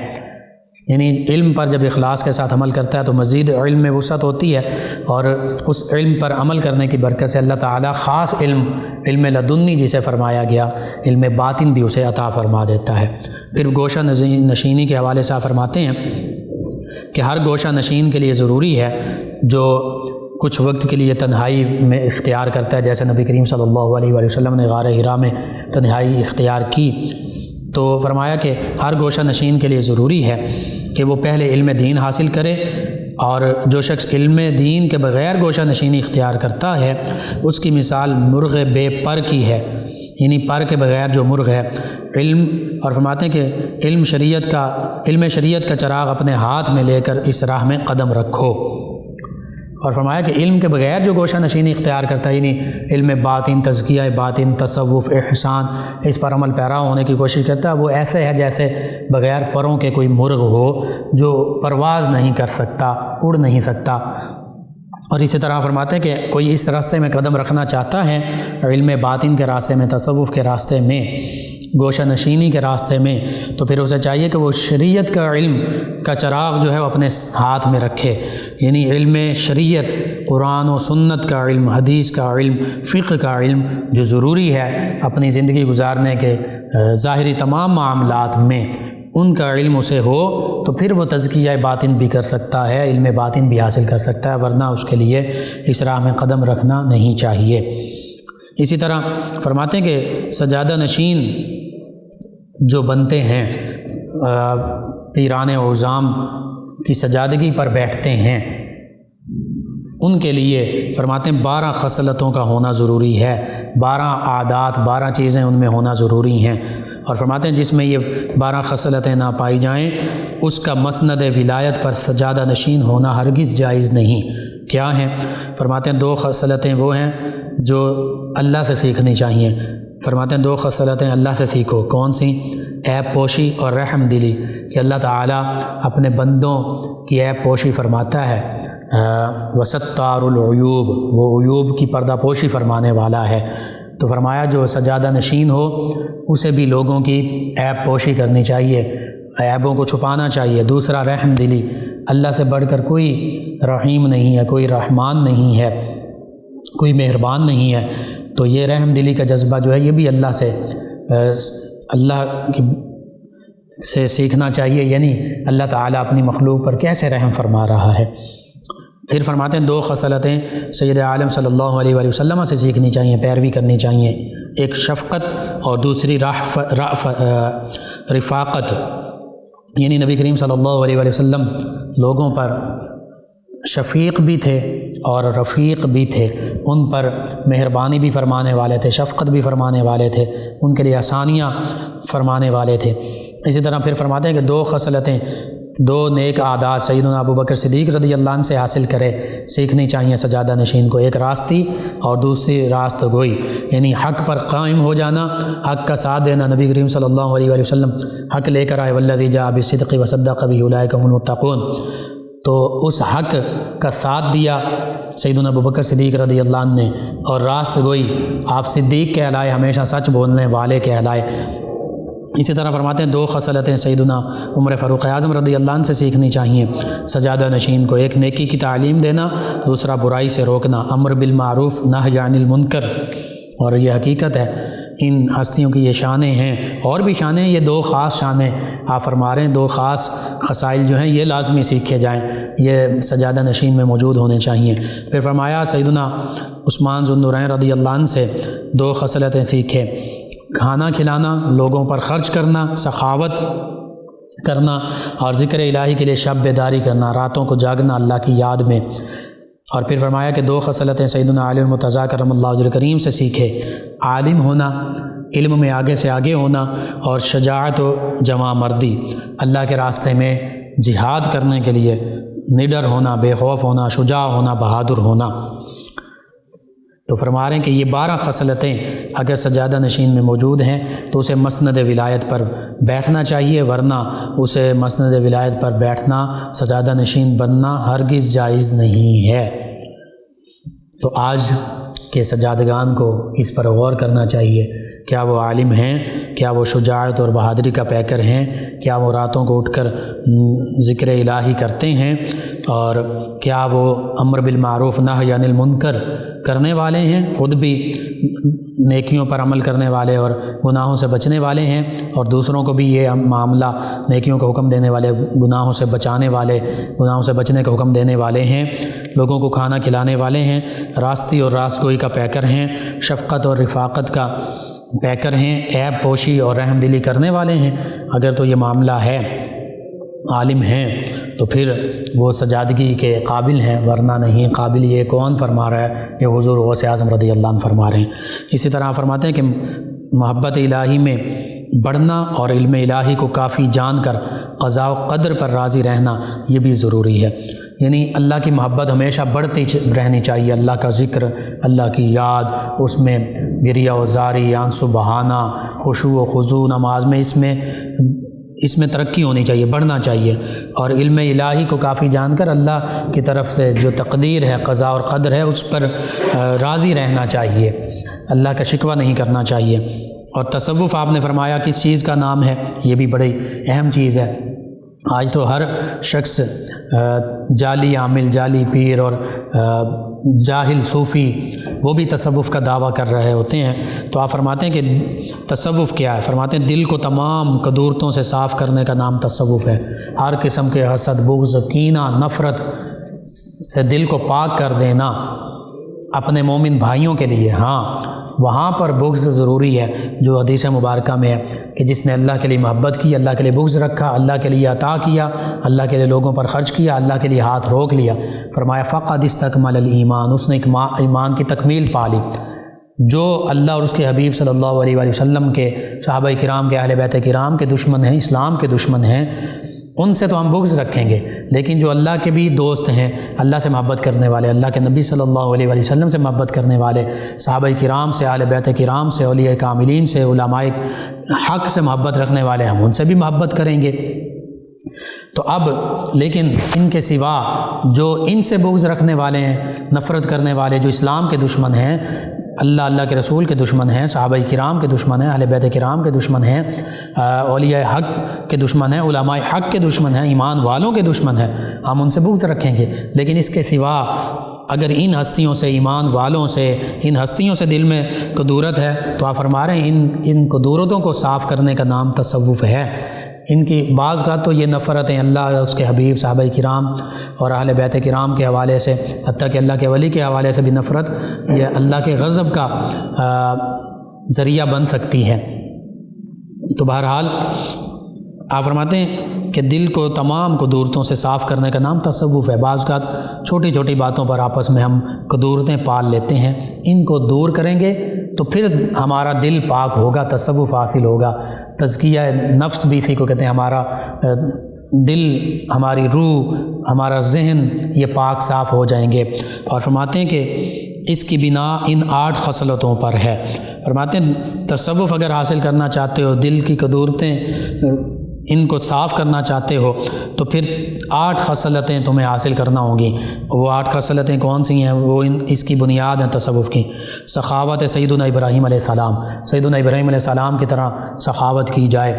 یعنی علم پر جب اخلاص کے ساتھ عمل کرتا ہے تو مزید علم میں وسعت ہوتی ہے، اور اس علم پر عمل کرنے کی برکت سے اللہ تعالیٰ خاص علم لدنی جسے فرمایا گیا، علم باطن بھی اسے عطا فرما دیتا ہے۔ پھر گوشہ نشینی کے حوالے سے فرماتے ہیں کہ ہر گوشہ نشین کے لیے ضروری ہے جو کچھ وقت کے لیے تنہائی میں اختیار کرتا ہے، جیسے نبی کریم صلی اللہ علیہ وآلہ وسلم نے غار حرا میں تنہائی اختیار کی، تو فرمایا کہ ہر گوشہ نشین کے لیے ضروری ہے کہ وہ پہلے علم دین حاصل کرے، اور جو شخص علم دین کے بغیر گوشہ نشینی اختیار کرتا ہے اس کی مثال مرغ بے پر کی ہے، یعنی پر کے بغیر جو مرغ ہے۔ اور فرماتے ہیں کہ علم شریعت کا چراغ اپنے ہاتھ میں لے کر اس راہ میں قدم رکھو، اور فرمایا کہ علم کے بغیر جو گوشہ نشینی اختیار کرتا ہے، یعنی علم باطن، تزکیہ باطن، تصوف، احسان، اس پر عمل پیرا ہونے کی کوشش کرتا ہے، وہ ایسے ہے جیسے بغیر پروں کے کوئی مرغ ہو جو پرواز نہیں کر سکتا، اڑ نہیں سکتا۔ اور اسی طرح فرماتے ہیں کہ کوئی اس راستے میں قدم رکھنا چاہتا ہے، علم باطن کے راستے میں، تصوف کے راستے میں، گوشہ نشینی کے راستے میں، تو پھر اسے چاہیے کہ وہ شریعت کا علم کا چراغ جو ہے وہ اپنے ہاتھ میں رکھے، یعنی علم شریعت، قرآن و سنت کا علم، حدیث کا علم، فقہ کا علم جو ضروری ہے اپنی زندگی گزارنے کے ظاہری تمام معاملات میں، ان کا علم اسے ہو تو پھر وہ تزکیہ باطن بھی کر سکتا ہے، علم باطن بھی حاصل کر سکتا ہے، ورنہ اس کے لیے اس راہ میں قدم رکھنا نہیں چاہیے۔ اسی طرح فرماتے ہیں کہ سجادہ نشین جو بنتے ہیں، پیران عظام کی سجادگی پر بیٹھتے ہیں، ان کے لیے فرماتے ہیں 12 خصلتوں کا ہونا ضروری ہے، 12 عادات، 12 چیزیں ان میں ہونا ضروری ہیں، اور فرماتے ہیں جس میں یہ 12 خصلتیں نہ پائی جائیں اس کا مسند ولایت پر سجادہ نشین ہونا ہرگز جائز نہیں۔ کیا ہیں؟ فرماتے ہیں 2 خصلتیں وہ ہیں جو اللہ سے سیکھنی چاہیے۔ فرماتے ہیں 2 خصلتیں اللہ سے سیکھو، کون سی؟ عیب پوشی اور رحم دلی، کہ اللہ تعالیٰ اپنے بندوں کی عیب پوشی فرماتا ہے، وستار العیوب، وہ عیوب کی پردہ پوشی فرمانے والا ہے۔ تو فرمایا جو سجادہ نشین ہو اسے بھی لوگوں کی عیب پوشی کرنی چاہیے، عیبوں کو چھپانا چاہیے۔ دوسرا رحم دلی، اللہ سے بڑھ کر کوئی رحیم نہیں ہے، کوئی رحمان نہیں ہے، کوئی مہربان نہیں ہے، تو یہ رحم دلی کا جذبہ جو ہے یہ بھی اللہ سے سیکھنا چاہیے، یعنی اللہ تعالیٰ اپنی مخلوق پر کیسے رحم فرما رہا ہے۔ پھر فرماتے ہیں 2 خصلتیں سید عالم صلی اللہ علیہ وآلہ وسلم سے سیکھنی چاہیے، پیروی کرنی چاہیے، ایک شفقت اور دوسری رفاقت، یعنی نبی کریم صلی اللہ علیہ وآلہ وسلم لوگوں پر شفیق بھی تھے اور رفیق بھی تھے، ان پر مہربانی بھی فرمانے والے تھے، شفقت بھی فرمانے والے تھے، ان کے لیے آسانیاں فرمانے والے تھے۔ اسی طرح پھر فرماتے ہیں کہ 2 خصلتیں، 2 نیک عادات سیدنا ابو بکر صدیق رضی اللہ عنہ سے حاصل کرے، سیکھنی چاہیے سجادہ نشین کو، ایک راستی اور دوسری راست گوئی، یعنی حق پر قائم ہو جانا، حق کا ساتھ دینا۔ نبی کریم صلی اللہ علیہ وآلہ وسلم حق لے کر آئے، والذی جاء بالصدق وصدق بہ اولئک هم المتقون، تو اس حق کا ساتھ دیا سیدنا ابو بکر صدیق رضی اللہ عنہ نے، اور راست گوئی، آپ صدیق کہلائے، ہمیشہ سچ بولنے والے کہلائے۔ اسی طرح فرماتے ہیں 2 خصلتیں سیدنا عمر فاروق اعظم رضی اللہ عنہ سے سیکھنی چاہیے سجادہ نشین کو، ایک نیکی کی تعلیم دینا، دوسرا برائی سے روکنا، امر بالمعروف نہی عن المنکر۔ اور یہ حقیقت ہے، ان ہستیوں کی یہ شانیں ہیں، اور بھی شانیں، یہ 2 خاص شانیں آپ فرما رہے ہیں، 2 خاص خصائل جو ہیں یہ لازمی سیکھے جائیں، یہ سجادہ نشین میں موجود ہونے چاہیے۔ پھر فرمایا سیدنا عثمان ذو النورین رضی اللہ عنہ سے 2 خصلتیں سیکھے، کھانا کھلانا، لوگوں پر خرچ کرنا، سخاوت کرنا، اور ذکر الہی کے لیے شب بیداری کرنا، راتوں کو جاگنا اللہ کی یاد میں۔ اور پھر فرمایا کہ 2 خصلتیں سیدنا علی المرتضیٰ کرم اللہ وجہ کریم سے سیکھے، عالم ہونا، علم میں آگے سے آگے ہونا، اور شجاعت و جواں مردی، اللہ کے راستے میں جہاد کرنے کے لیے نڈر ہونا، بے خوف ہونا، شجاع ہونا، بہادر ہونا۔ تو فرما رہے ہیں کہ یہ 12 خصلتیں اگر سجادہ نشین میں موجود ہیں تو اسے مسند ولایت پر بیٹھنا چاہیے، ورنہ اسے مسند ولایت پر بیٹھنا، سجادہ نشین بننا ہرگز جائز نہیں ہے۔ تو آج کے سجادگان کو اس پر غور کرنا چاہیے، کیا وہ عالم ہیں، کیا وہ شجاعت اور بہادری کا پیکر ہیں، کیا وہ راتوں کو اٹھ کر ذکر الہی کرتے ہیں، اور کیا وہ امر بالمعروف نہی عن المنکر کرنے والے ہیں، خود بھی نیکیوں پر عمل کرنے والے اور گناہوں سے بچنے والے ہیں، اور دوسروں کو بھی یہ معاملہ نیکیوں کا حکم دینے والے، گناہوں سے بچانے والے، گناہوں سے بچنے کا حکم دینے والے ہیں، لوگوں کو کھانا کھلانے والے ہیں، راستی اور راست گوئی کا پیکر ہیں، شفقت اور رفاقت کا پیکر ہیں، عیب پوشی اور رحم دلی کرنے والے ہیں۔ اگر تو یہ معاملہ ہے، عالم ہیں، تو پھر وہ سجادگی کے قابل ہیں، ورنہ نہیں قابل۔ یہ کون فرما رہا ہے؟ یہ حضور غوث اعظم رضی اللہ عنہ فرما رہے ہیں۔ اسی طرح فرماتے ہیں کہ محبت الہی میں بڑھنا اور علم الہی کو کافی جان کر قضاء و قدر پر راضی رہنا، یہ بھی ضروری ہے۔ یعنی اللہ کی محبت ہمیشہ بڑھتی رہنی چاہیے، اللہ کا ذکر، اللہ کی یاد، اس میں گریہ و زاری، آنسو بہانا، خشوع و خضوع نماز میں، اس میں ترقی ہونی چاہیے، بڑھنا چاہیے، اور علم الہی کو کافی جان کر اللہ کی طرف سے جو تقدیر ہے، قضاء اور قدر ہے، اس پر راضی رہنا چاہیے، اللہ کا شکوہ نہیں کرنا چاہیے۔ اور تصوف آپ نے فرمایا کس چیز کا نام ہے؟ یہ بھی بڑی اہم چیز ہے۔ آج تو ہر شخص جعلی عامل، جعلی پیر اور جاہل صوفی، وہ بھی تصوف کا دعویٰ کر رہے ہوتے ہیں۔ تو آپ فرماتے ہیں کہ تصوف کیا ہے؟ فرماتے ہیں دل کو تمام قدورتوں سے صاف کرنے کا نام تصوف ہے۔ ہر قسم کے حسد، بغض، کینہ، نفرت سے دل کو پاک کر دینا اپنے مومن بھائیوں کے لیے۔ ہاں، وہاں پر بغض ضروری ہے، جو حدیث مبارکہ میں ہے کہ جس نے اللہ کے لیے محبت کی، اللہ کے لیے بغض رکھا، اللہ کے لیے عطا کیا، اللہ کے لیے لوگوں پر خرچ کیا، اللہ کے لیے ہاتھ روک لیا، فرمایا فقد استکمل الایمان، اس نے ایمان کی تکمیل پا لی۔ جو اللہ اور اس کے حبیب صلی اللہ علیہ وآلہ وسلم کے، صحابہ کرام کے، اہل بیت کرام کے دشمن ہیں، اسلام کے دشمن ہیں، ان سے تو ہم بغض رکھیں گے، لیکن جو اللہ کے بھی دوست ہیں، اللہ سے محبت کرنے والے، اللہ کے نبی صلی اللہ علیہ وآلہ وسلم سے محبت کرنے والے، صحابہ کرام سے، اہل بیت کرام سے، اولیاء کاملین سے، علماء حق سے محبت رکھنے والے، ہم ان سے بھی محبت کریں گے۔ تو اب لیکن ان کے سوا جو ان سے بغض رکھنے والے ہیں، نفرت کرنے والے، جو اسلام کے دشمن ہیں، اللہ کے رسول کے دشمن ہیں، صحابہ کرام کے دشمن ہیں، اہل بیت کرام کے دشمن ہیں، اولیاء حق کے دشمن ہیں، علماء حق کے دشمن ہیں، ایمان والوں کے دشمن ہیں، ہم ان سے بغض رکھیں گے۔ لیکن اس کے سوا اگر ان ہستیوں سے، ایمان والوں سے، ان ہستیوں سے دل میں قدورت ہے، تو آپ فرما رہے ہیں ان قدورتوں کو صاف کرنے کا نام تصوف ہے۔ ان کی بعض کا تو یہ نفرتیں اللہ، اس کے حبیب، صحابہ کرام اور اہل بیت کرام کے حوالے سے، حتیٰ کہ اللہ کے ولی کے حوالے سے بھی نفرت، یہ اللہ کے غضب کا ذریعہ بن سکتی ہے۔ تو بہرحال آپ فرماتے ہیں کہ دل کو تمام قدورتوں سے صاف کرنے کا نام تصوف ہے۔ بعض اوقات چھوٹی چھوٹی باتوں پر آپس میں ہم قدورتیں پال لیتے ہیں، ان کو دور کریں گے تو پھر ہمارا دل پاک ہوگا، تصوف حاصل ہوگا۔ تزکیہ نفس بھی اسی کو کہتے ہیں، ہمارا دل، ہماری روح، ہمارا ذہن یہ پاک صاف ہو جائیں گے۔ اور فرماتے ہیں کہ اس کی بنا ان 8 خصلتوں پر ہے۔ فرماتے ہیں تصوف اگر حاصل کرنا چاہتے ہو، دل کی قدورتیں ان کو صاف کرنا چاہتے ہو، تو پھر 8 خصلتیں تمہیں حاصل کرنا ہوں گی۔ وہ 8 خصلتیں کون سی ہیں؟ وہ اس کی بنیاد ہیں تصوف کی۔ سخاوت سیدنا ابراہیم علیہ السلام، سیدنا ابراہیم علیہ السلام کی طرح سخاوت کی جائے۔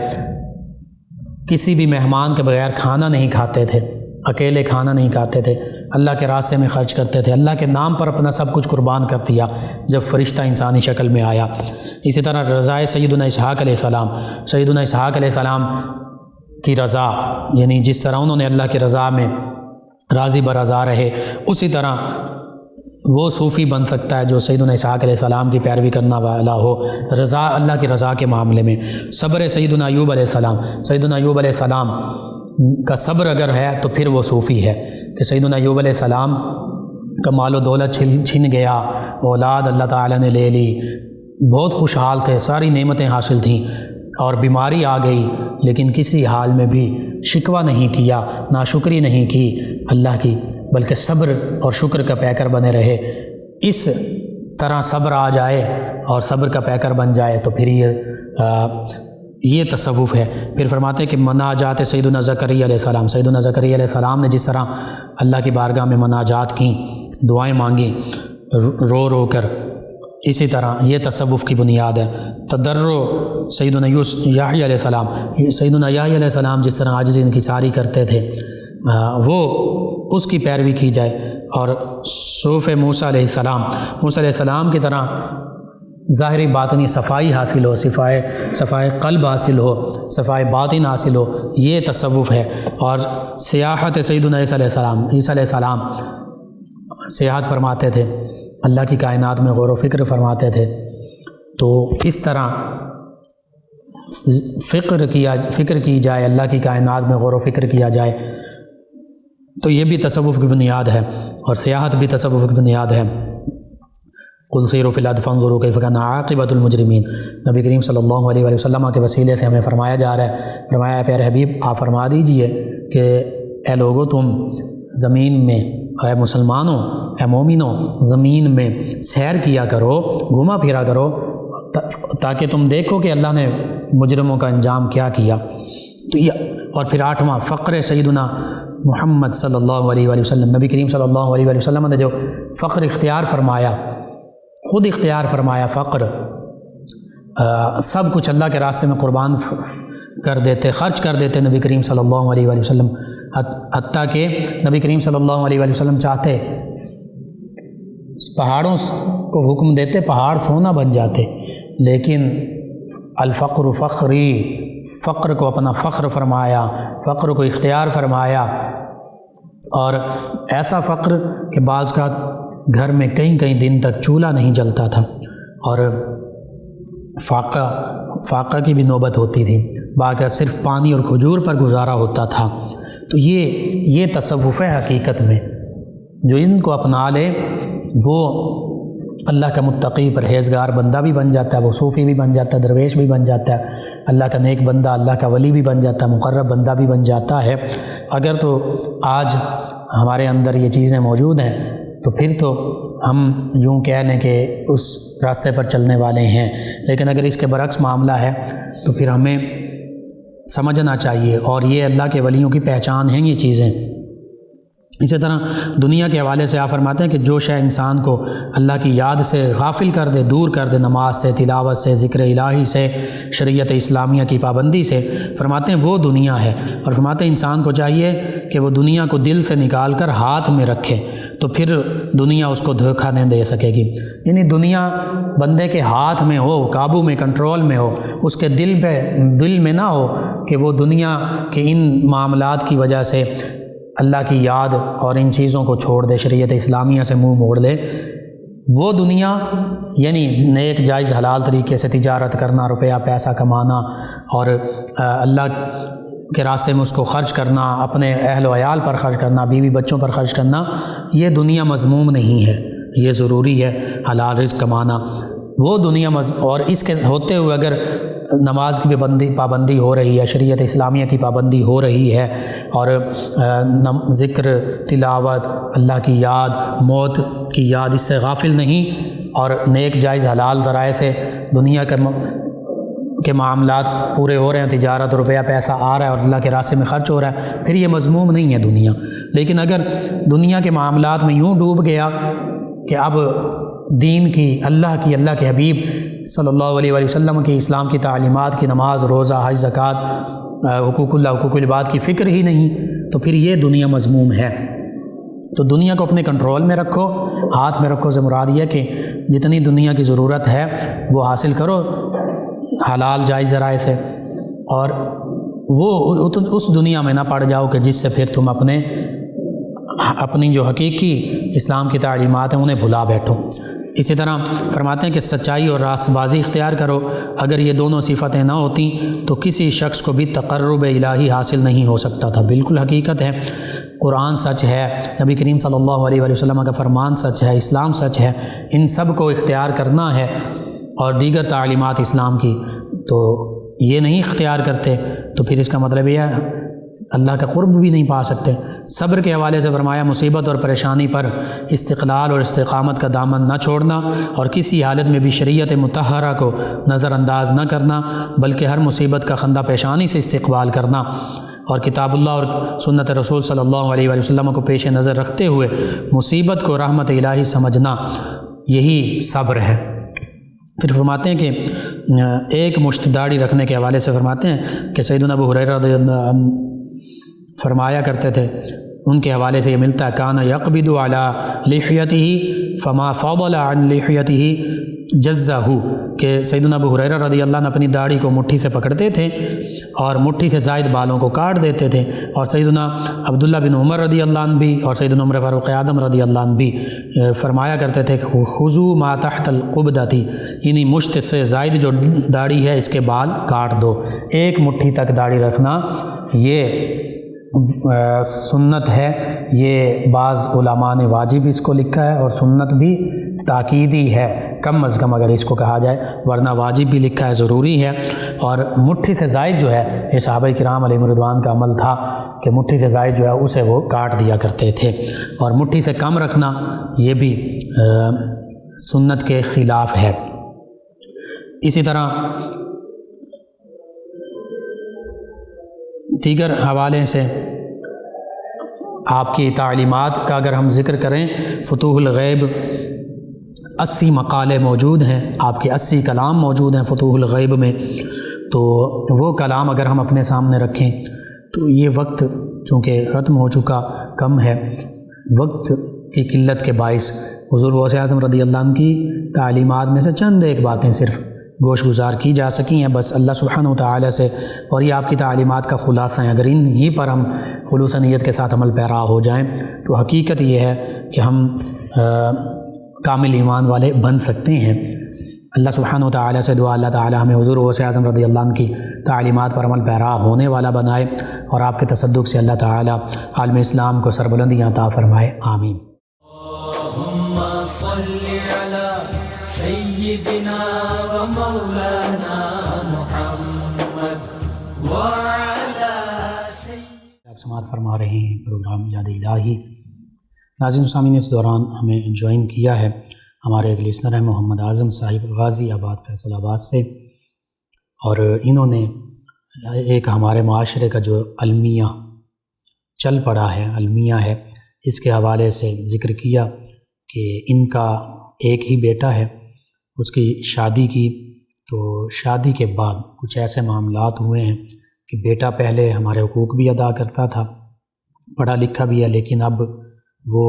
کسی بھی مہمان کے بغیر کھانا نہیں کھاتے تھے، اکیلے کھانا نہیں کھاتے تھے، اللہ کے راستے میں خرچ کرتے تھے، اللہ کے نام پر اپنا سب کچھ قربان کر دیا جب فرشتہ انسانی شکل میں آیا۔ اسی طرح رضائے سیدنا اسحاق علیہ السلام، سیدنا اسحاق علیہ السلام کی رضا، یعنی جس طرح انہوں نے اللہ کی رضا میں راضی برضا رہے، اسی طرح وہ صوفی بن سکتا ہے جو سیدنا اسحاق علیہ السلام کی پیروی کرنا والا ہو، رضا، اللہ کی رضا کے معاملے میں۔ صبر سیدنا ایوب علیہ السلام، سیدنا ایوب علیہ السلام کا صبر اگر ہے تو پھر وہ صوفی ہے، کہ سیدنا ایوب علیہ السلام کا مال و دولت چھن گیا، اولاد اللہ تعالیٰ نے لے لی، بہت خوشحال تھے، ساری نعمتیں حاصل تھیں، اور بیماری آ گئی، لیکن کسی حال میں بھی شکوہ نہیں کیا، ناشکری نہیں کی اللہ کی، بلکہ صبر اور شکر کا پیکر بنے رہے۔ اس طرح صبر آ جائے اور صبر کا پیکر بن جائے تو پھر یہ تصوف ہے۔ پھر فرماتے ہیں کہ مناجات سیدنا زکریا علیہ السلام، سیدنا زکریا علیہ السلام نے جس طرح اللہ کی بارگاہ میں مناجات کیں، دعائیں مانگیں رو رو کر، اسی طرح یہ تصوف کی بنیاد ہے۔ تضرع سیدنا یحییٰ علیہ السلام، سیدنا یحییٰ علیہ السلام جس طرح عاجزی انکساری کرتے تھے، وہ اس کی پیروی کی جائے۔ اور صوف موسیٰ علیہ السلام، موسیٰ علیہ السلام کی طرح ظاہری باطنی صفائی حاصل ہو، صفائی قلب حاصل ہو، صفائی باطن حاصل ہو، یہ تصوف ہے۔ اور سیاحت سیدنا عیسیٰ علیہ السلام، عیسیٰ علیہ السلام سیاحت فرماتے تھے، اللہ کی کائنات میں غور و فکر فرماتے تھے، تو اس طرح فکر کی جائے، اللہ کی کائنات میں غور و فکر کیا جائے، تو یہ بھی تصوف کی بنیاد ہے، اور سیاحت بھی تصوف کی بنیاد ہے۔ قل سیروا فی الارض فانظروا کیف کان عاقبۃ المجرمین، نبی کریم صلی اللہ علیہ وآلہ وسلم کے وسیلے سے ہمیں فرمایا جا رہا ہے، فرمایا پیارے حبیب آپ فرما دیجئے کہ اے لوگو تم زمین میں، اے مسلمانوں، اے مومنوں، زمین میں سیر کیا کرو، گھوما پھرا کرو، تاکہ تم دیکھو کہ اللہ نے مجرموں کا انجام کیا کیا۔ تو یہ، اور پھر 8واں فقر سیدنا محمد صلی اللہ علیہ وآلہ وسلم، نبی کریم صلی اللہ علیہ وآلہ وسلم نے جو فقر اختیار فرمایا، خود اختیار فرمایا فقر، سب کچھ اللہ کے راستے میں قربان کر دیتے، خرچ کر دیتے نبی کریم صلی اللہ علیہ وآلہ وسلم، حتیٰ کہ نبی کریم صلی اللہ علیہ وآلہ وسلم چاہتے پہاڑوں کو حکم دیتے پہاڑ سونا بن جاتے، لیکن الفقر فخری، فقر کو اپنا فخر فرمایا، فقر کو اختیار فرمایا، اور ایسا فقر کہ بعض کا گھر میں کئی دن تک چولہا نہیں جلتا تھا، اور فاقہ کی بھی نوبت ہوتی تھی، باقی صرف پانی اور کھجور پر گزارا ہوتا تھا۔ تو یہ تصوف ہے حقیقت میں، جو ان کو اپنا لے وہ اللہ کا متقی پرہیزگار بندہ بھی بن جاتا ہے، وہ صوفی بھی بن جاتا ہے، درویش بھی بن جاتا ہے، اللہ کا نیک بندہ، اللہ کا ولی بھی بن جاتا ہے، مقرب بندہ بھی بن جاتا ہے۔ اگر تو آج ہمارے اندر یہ چیزیں موجود ہیں تو پھر تو ہم یوں کہہ لیں کہ اس راستے پر چلنے والے ہیں، لیکن اگر اس کے برعکس معاملہ ہے تو پھر ہمیں سمجھنا چاہیے، اور یہ اللہ کے ولیوں کی پہچان ہیں یہ چیزیں۔ اسی طرح دنیا کے حوالے سے آپ فرماتے ہیں کہ جو شے انسان کو اللہ کی یاد سے غافل کر دے، دور کر دے، نماز سے، تلاوت سے، ذکر الہی سے، شریعت اسلامیہ کی پابندی سے، فرماتے ہیں وہ دنیا ہے، اور فرماتے ہیں انسان کو چاہیے کہ وہ دنیا کو دل سے نکال کر ہاتھ میں رکھے، تو پھر دنیا اس کو دھوکہ نہیں دے سکے گی۔ یعنی دنیا بندے کے ہاتھ میں ہو، قابو میں، کنٹرول میں ہو، اس کے دل میں نہ ہو کہ وہ دنیا کے ان معاملات کی وجہ سے اللہ کی یاد اور ان چیزوں کو چھوڑ دے، شریعت اسلامیہ سے منہ موڑ دے۔ وہ دنیا یعنی نیک جائز حلال طریقے سے تجارت کرنا، روپیہ پیسہ کمانا، اور اللہ کے راستے میں اس کو خرچ کرنا، اپنے اہل و عیال پر خرچ کرنا، بیوی بچوں پر خرچ کرنا، یہ دنیا مذموم نہیں ہے، یہ ضروری ہے حلال رزق کمانا، وہ دنیا اور اس کے ہوتے ہوئے اگر نماز کی پابندی ہو رہی ہے، شریعت اسلامیہ کی پابندی ہو رہی ہے، اور ذکر، تلاوت، اللہ کی یاد، موت کی یاد، اس سے غافل نہیں، اور نیک جائز حلال ذرائع سے دنیا کے معاملات پورے ہو رہے ہیں، تجارت، روپیہ پیسہ آ رہا ہے اور اللہ کے راستے میں خرچ ہو رہا ہے، پھر یہ مذموم نہیں ہے دنیا۔ لیکن اگر دنیا کے معاملات میں یوں ڈوب گیا کہ اب دین کی، اللہ کے حبیب صلی اللہ علیہ وآلہ وسلم کی، اسلام کی تعلیمات کی، نماز، روزہ، حج، زکوٰۃ، حقوق اللہ، حقوق العباد کی فکر ہی نہیں، تو پھر یہ دنیا مذموم ہے۔ تو دنیا کو اپنے کنٹرول میں رکھو، ہاتھ میں رکھو، سے مراد یہ کہ جتنی دنیا کی ضرورت ہے وہ حاصل کرو حلال جائز ذرائع سے، اور وہ اس دنیا میں نہ پڑ جاؤ کہ جس سے پھر تم اپنی جو حقیقی اسلام کی تعلیمات ہیں انہیں بھلا بیٹھو۔ اسی طرح فرماتے ہیں کہ سچائی اور راست بازی اختیار کرو، اگر یہ دونوں صفتیں نہ ہوتیں تو کسی شخص کو بھی تقرب الہی حاصل نہیں ہو سکتا تھا۔ بالکل حقیقت ہے، قرآن سچ ہے، نبی کریم صلی اللہ علیہ وآلہ وسلم کا فرمان سچ ہے، اسلام سچ ہے، ان سب کو اختیار کرنا ہے، اور دیگر تعلیمات اسلام کی تو یہ نہیں اختیار کرتے تو پھر اس کا مطلب یہ ہے اللہ کا قرب بھی نہیں پا سکتے۔ صبر کے حوالے سے فرمایا مصیبت اور پریشانی پر استقلال اور استقامت کا دامن نہ چھوڑنا، اور کسی حالت میں بھی شریعت مطہرہ کو نظر انداز نہ کرنا، بلکہ ہر مصیبت کا خندہ پیشانی سے استقبال کرنا، اور کتاب اللہ اور سنت رسول صلی اللہ علیہ وآلہ وسلم کو پیش نظر رکھتے ہوئے مصیبت کو رحمت الہی سمجھنا، یہی صبر ہے۔ پھر فرماتے ہیں کہ ایک مشت داڑھی رکھنے کے حوالے سے فرماتے ہیں کہ سیدنا ابو ہریرہ رضی اللہ عنہ فرمایا کرتے تھے، ان کے حوالے سے یہ ملتا ہے، کان یقبض علی لحیتہ فما فضل عن لحیتہ جزہ، کہ سیدنا ابو ہریرہ رضی اللہ عنہ اپنی داڑھی کو مٹھی سے پکڑتے تھے اور مٹھی سے زائد بالوں کو کاٹ دیتے تھے، اور سیدنا عبداللہ بن عمر رضی اللہ عنہ بھی اور سیدنا عمر فاروق اعظم رضی اللہ عنہ بھی فرمایا کرتے تھے کہ خذوا ما تحت القبضۃ، یعنی مشت سے زائد جو داڑھی ہے اس کے بال کاٹ دو۔ ایک مٹھی تک داڑھی رکھنا یہ سنت ہے، یہ بعض علماء نے واجب اس کو لکھا ہے، اور سنت بھی تاکیدی ہے کم از کم اگر اس کو کہا جائے، ورنہ واجب بھی لکھا ہے، ضروری ہے۔ اور مٹھی سے زائد جو ہے یہ صحابہ کرام علیہم رضوان کا عمل تھا کہ مٹھی سے زائد جو ہے اسے وہ کاٹ دیا کرتے تھے، اور مٹھی سے کم رکھنا یہ بھی سنت کے خلاف ہے۔ اسی طرح دیگر حوالے سے آپ کی تعلیمات کا اگر ہم ذکر کریں، فتوح الغیب 80 مقالے موجود ہیں، آپ کے 80 کلام موجود ہیں فتوح الغیب میں، تو وہ کلام اگر ہم اپنے سامنے رکھیں تو یہ وقت چونکہ ختم ہو چکا کم ہے، وقت کی قلت کے باعث حضور غوث اعظم رضی اللہ عنہ کی تعلیمات میں سے چند ایک باتیں صرف گوش گزار کی جا سکی ہیں بس اللہ سبحانہ و تعالی سے، اور یہ آپ کی تعلیمات کا خلاصہ ہیں۔ اگر ان ہی پر ہم خلوص نیت کے ساتھ عمل پیرا ہو جائیں تو حقیقت یہ ہے کہ ہم کامل ایمان والے بن سکتے ہیں۔ اللہ سبحانہ و تعالی سے دعا اللہ تعالی ہمیں حضور غوث اعظم رضی اللہ عنہ کی تعلیمات پر عمل پیرا ہونے والا بنائے، اور آپ کے تصدق سے اللہ تعالی عالم اسلام کو سربلندیاں عطا فرمائے، آمین۔ اللہم صلی علی سیدنا و مولانا محمد وعلی سیدنا۔ آپ سماعت فرما رہے ہیں پروگرام یاد الہی۔ ناظرین سامعین، اس دوران ہمیں جوائن کیا ہے ہمارے ایک لسنر ہیں محمد اعظم صاحب غازی آباد فیصل آباد سے، اور انہوں نے ایک ہمارے معاشرے کا جو المیہ چل پڑا ہے، المیہ ہے، اس کے حوالے سے ذکر کیا کہ ان کا ایک ہی بیٹا ہے، اس کی شادی کی تو شادی کے بعد کچھ ایسے معاملات ہوئے ہیں کہ بیٹا پہلے ہمارے حقوق بھی ادا کرتا تھا، پڑھا لکھا بھی ہے، لیکن اب وہ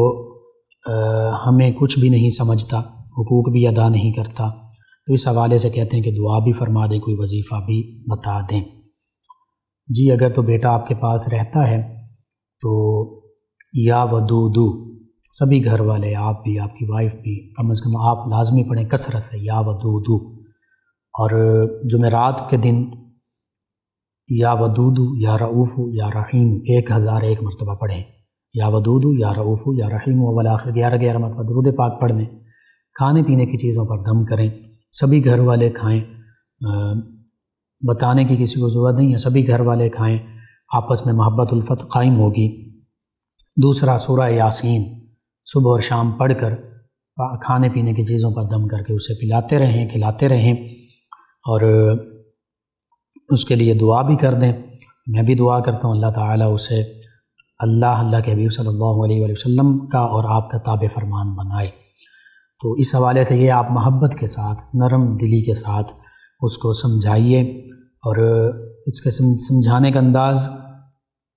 ہمیں کچھ بھی نہیں سمجھتا، حقوق بھی ادا نہیں کرتا، تو اس حوالے سے کہتے ہیں کہ دعا بھی فرما دیں، کوئی وظیفہ بھی بتا دیں۔ جی اگر تو بیٹا آپ کے پاس رہتا ہے تو یا ودودو، سبھی گھر والے، آپ بھی، آپ کی وائف بھی، کم از کم آپ لازمی پڑھیں کثرت سے یا ودودو، اور جمعرات کے دن یا ودود یا رعوف یا رحیم 1001 مرتبہ پڑھیں۔ یا ودود یا رعوف یا رحیم والآخر 11 مرتبہ درود پاک پڑھ لیں۔ کھانے پینے کی چیزوں پر دم کریں، سبھی گھر والے کھائیں، بتانے کی کسی کو ضرورت نہیں ہے، سبھی گھر والے کھائیں، آپس میں محبت الفت قائم ہوگی۔ دوسرا سورہ یاسین صبح اور شام پڑھ کر کھانے پینے کی چیزوں پر دم کر کے اسے پلاتے رہیں، کھلاتے رہیں، اور اس کے لیے دعا بھی کر دیں۔ میں بھی دعا کرتا ہوں اللہ تعالیٰ اسے اللہ کے حبیب صلی اللہ علیہ وآلہ وسلم کا اور آپ کا تابع فرمان بنائے۔ تو اس حوالے سے یہ آپ محبت کے ساتھ، نرم دلی کے ساتھ اس کو سمجھائیے، اور اس کے سمجھانے کا انداز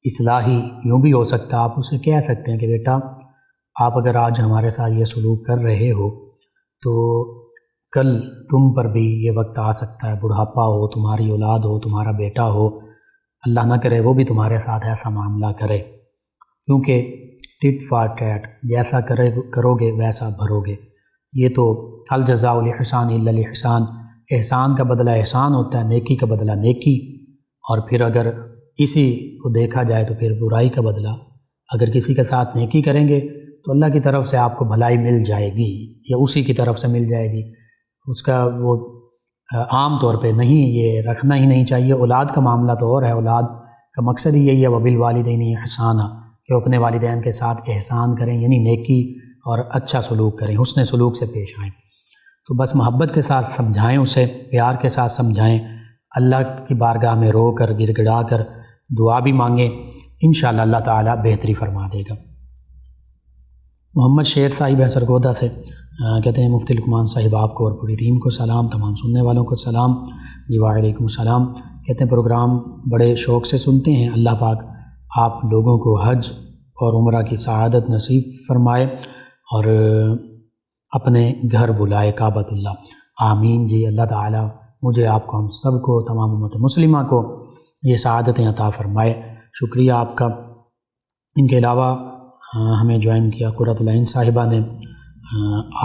اصلاحی یوں بھی ہو سکتا ہے۔ آپ اسے کہہ سکتے ہیں کہ بیٹا آپ اگر آج ہمارے ساتھ یہ سلوک کر رہے ہو تو کل تم پر بھی یہ وقت آ سکتا ہے، بڑھاپا ہو، تمہاری اولاد ہو، تمہارا بیٹا ہو، اللہ نہ کرے وہ بھی تمہارے ساتھ ایسا معاملہ کرے، کیونکہ ٹٹ فار ٹیٹ، جیسا کرو گے ویسا بھرو گے۔ یہ تو هل جزاء الاحسان الا الاحسان، احسان کا بدلہ احسان ہوتا ہے، نیکی کا بدلہ نیکی، اور پھر اگر اسی کو دیکھا جائے تو پھر برائی کا بدلہ، اگر کسی کے ساتھ نیکی کریں گے تو اللہ کی طرف سے آپ کو بھلائی مل جائے گی، یا اسی کی طرف سے مل جائے گی۔ اس کا وہ عام طور پہ نہیں، یہ رکھنا ہی نہیں چاہیے۔ اولاد کا معاملہ تو اور ہے، اولاد کا مقصد ہی یہی ہے وبالوالدین احسانا، کہ اپنے والدین کے ساتھ احسان کریں، یعنی نیکی اور اچھا سلوک کریں، حسن سلوک سے پیش آئیں۔ تو بس محبت کے ساتھ سمجھائیں، اسے پیار کے ساتھ سمجھائیں، اللہ کی بارگاہ میں رو کر گڑ گڑا کر دعا بھی مانگیں، انشاءاللہ اللہ تعالیٰ بہتری فرما دے گا۔ محمد شیر صاحب ہیں سرگودا سے، کہتے ہیں مفتی لقمان صاحب آپ کو اور پوری ٹیم کو سلام، تمام سننے والوں کو سلام۔ جی وعلیکم السلام۔ کہتے ہیں پروگرام بڑے شوق سے سنتے ہیں، اللہ پاک آپ لوگوں کو حج اور عمرہ کی سعادت نصیب فرمائے اور اپنے گھر بلائے کعبۃ اللہ، آمین۔ جی اللہ تعالیٰ مجھے، آپ کو، ہم سب کو، تمام امت مسلمہ کو یہ سعادتیں عطا فرمائے۔ شکریہ آپ کا۔ ان کے علاوہ ہمیں جوائن کیا قرۃ العین صاحبہ نے،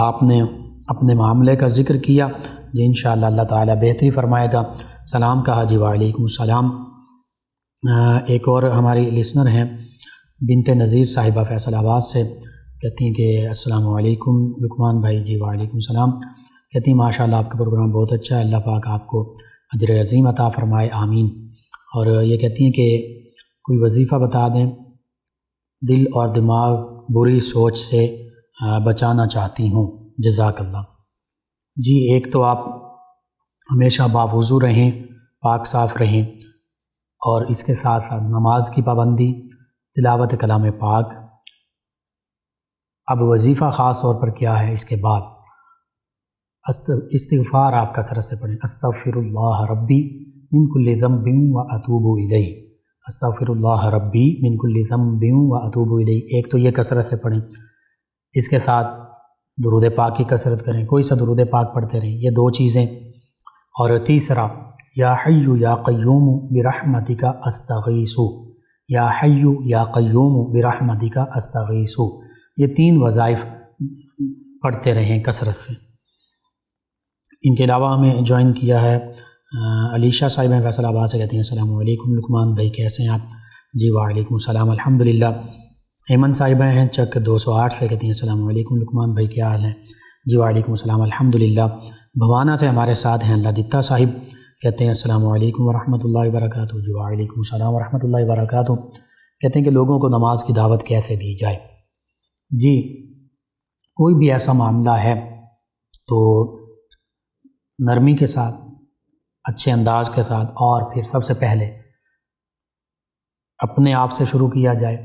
آپ نے اپنے معاملے کا ذکر کیا، جی انشاءاللہ اللہ تعالیٰ بہتری فرمائے گا۔ سلام کہا، جی وعلیکم السلام۔ ایک اور ہماری لسنر ہیں بنت نذیر صاحبہ فیصل آباد سے، کہتی ہیں کہ السلام علیکم لقمان بھائی۔ جی وعلیکم السلام۔ کہتی ہیں ماشاءاللہ آپ کا پروگرام بہت اچھا ہے، اللہ پاک آپ کو اجر عظیم عطا فرمائے، آمین۔ اور یہ کہتی ہیں کہ کوئی وظیفہ بتا دیں، دل اور دماغ بری سوچ سے بچانا چاہتی ہوں، جزاک اللہ۔ جی ایک تو آپ ہمیشہ باوضو رہیں، پاک صاف رہیں، اور اس کے ساتھ ساتھ نماز کی پابندی، تلاوت کلام پاک۔ اب وظیفہ خاص طور پر کیا ہے، اس کے بعد استغفار آپ کثرت سے پڑھیں، استغفر اللہ ربی من کل ذنب و اتوب الیہ، استغفر اللہ ربی من کل ذنب و اتوب الیہ۔ ایک تو یہ کثرت سے پڑھیں، اس کے ساتھ درود پاک کی کثرت کریں، کوئی سا درود پاک پڑھتے رہیں، یہ دو چیزیں۔ اور تیسرا یا حی یا قیوم برحمتک استغیث، یا حی یا قیوم برحمتک استغیث، یہ 3 وظائف پڑھتے رہیں کثرت سے۔ ان کے علاوہ ہمیں جوائن کیا ہے علیشہ صاحب ہیں فیصل آباد سے، کہتے ہیں السلام علیکم لقمان بھائی، کیسے ہیں آپ؟ جی وعلیکم السلام الحمدللہ۔ ایمن صاحبہ ہیں چک 208 سے، کہتی ہیں السلام علیکم لقمان بھائی، کیا حال ہے؟ جی وعلیکم السلام الحمدللہ۔ بھوانہ سے ہمارے ساتھ ہیں اللہ دتا صاحب، کہتے ہیں السلام علیکم ورحمۃ اللہ وبرکاتہ۔ جی وعلیکم السلام ورحمۃ اللہ وبرکاتہ۔ کہتے ہیں کہ لوگوں کو نماز کی دعوت کیسے دی جائے؟ جی کوئی بھی ایسا معاملہ ہے تو نرمی کے ساتھ، اچھے انداز کے ساتھ، اور پھر سب سے پہلے اپنے آپ سے شروع کیا جائے۔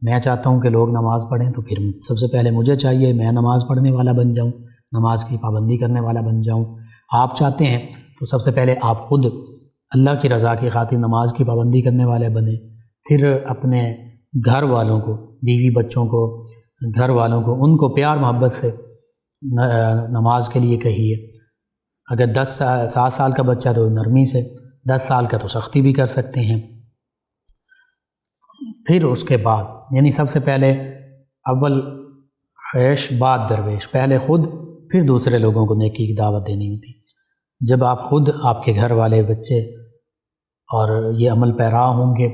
میں چاہتا ہوں کہ لوگ نماز پڑھیں، تو پھر سب سے پہلے مجھے چاہیے میں نماز پڑھنے والا بن جاؤں، نماز کی پابندی کرنے والا بن جاؤں۔ آپ چاہتے ہیں تو سب سے پہلے آپ خود اللہ کی رضا کی خاطر نماز کی پابندی کرنے والے بنیں، پھر اپنے گھر والوں کو، بیوی بچوں کو، گھر والوں کو، ان کو پیار محبت سے نماز کے لیے کہیے۔ اگر 7 سال کا بچہ تو نرمی سے، 10 سال کا تو سختی بھی کر سکتے ہیں۔ پھر اس کے بعد یعنی سب سے پہلے اول خیش بعد درویش، پہلے خود پھر دوسرے لوگوں کو نیکی کی دعوت دینی ہوتی۔ جب آپ خود، آپ کے گھر والے، بچے اور یہ عمل پیرا ہوں گے،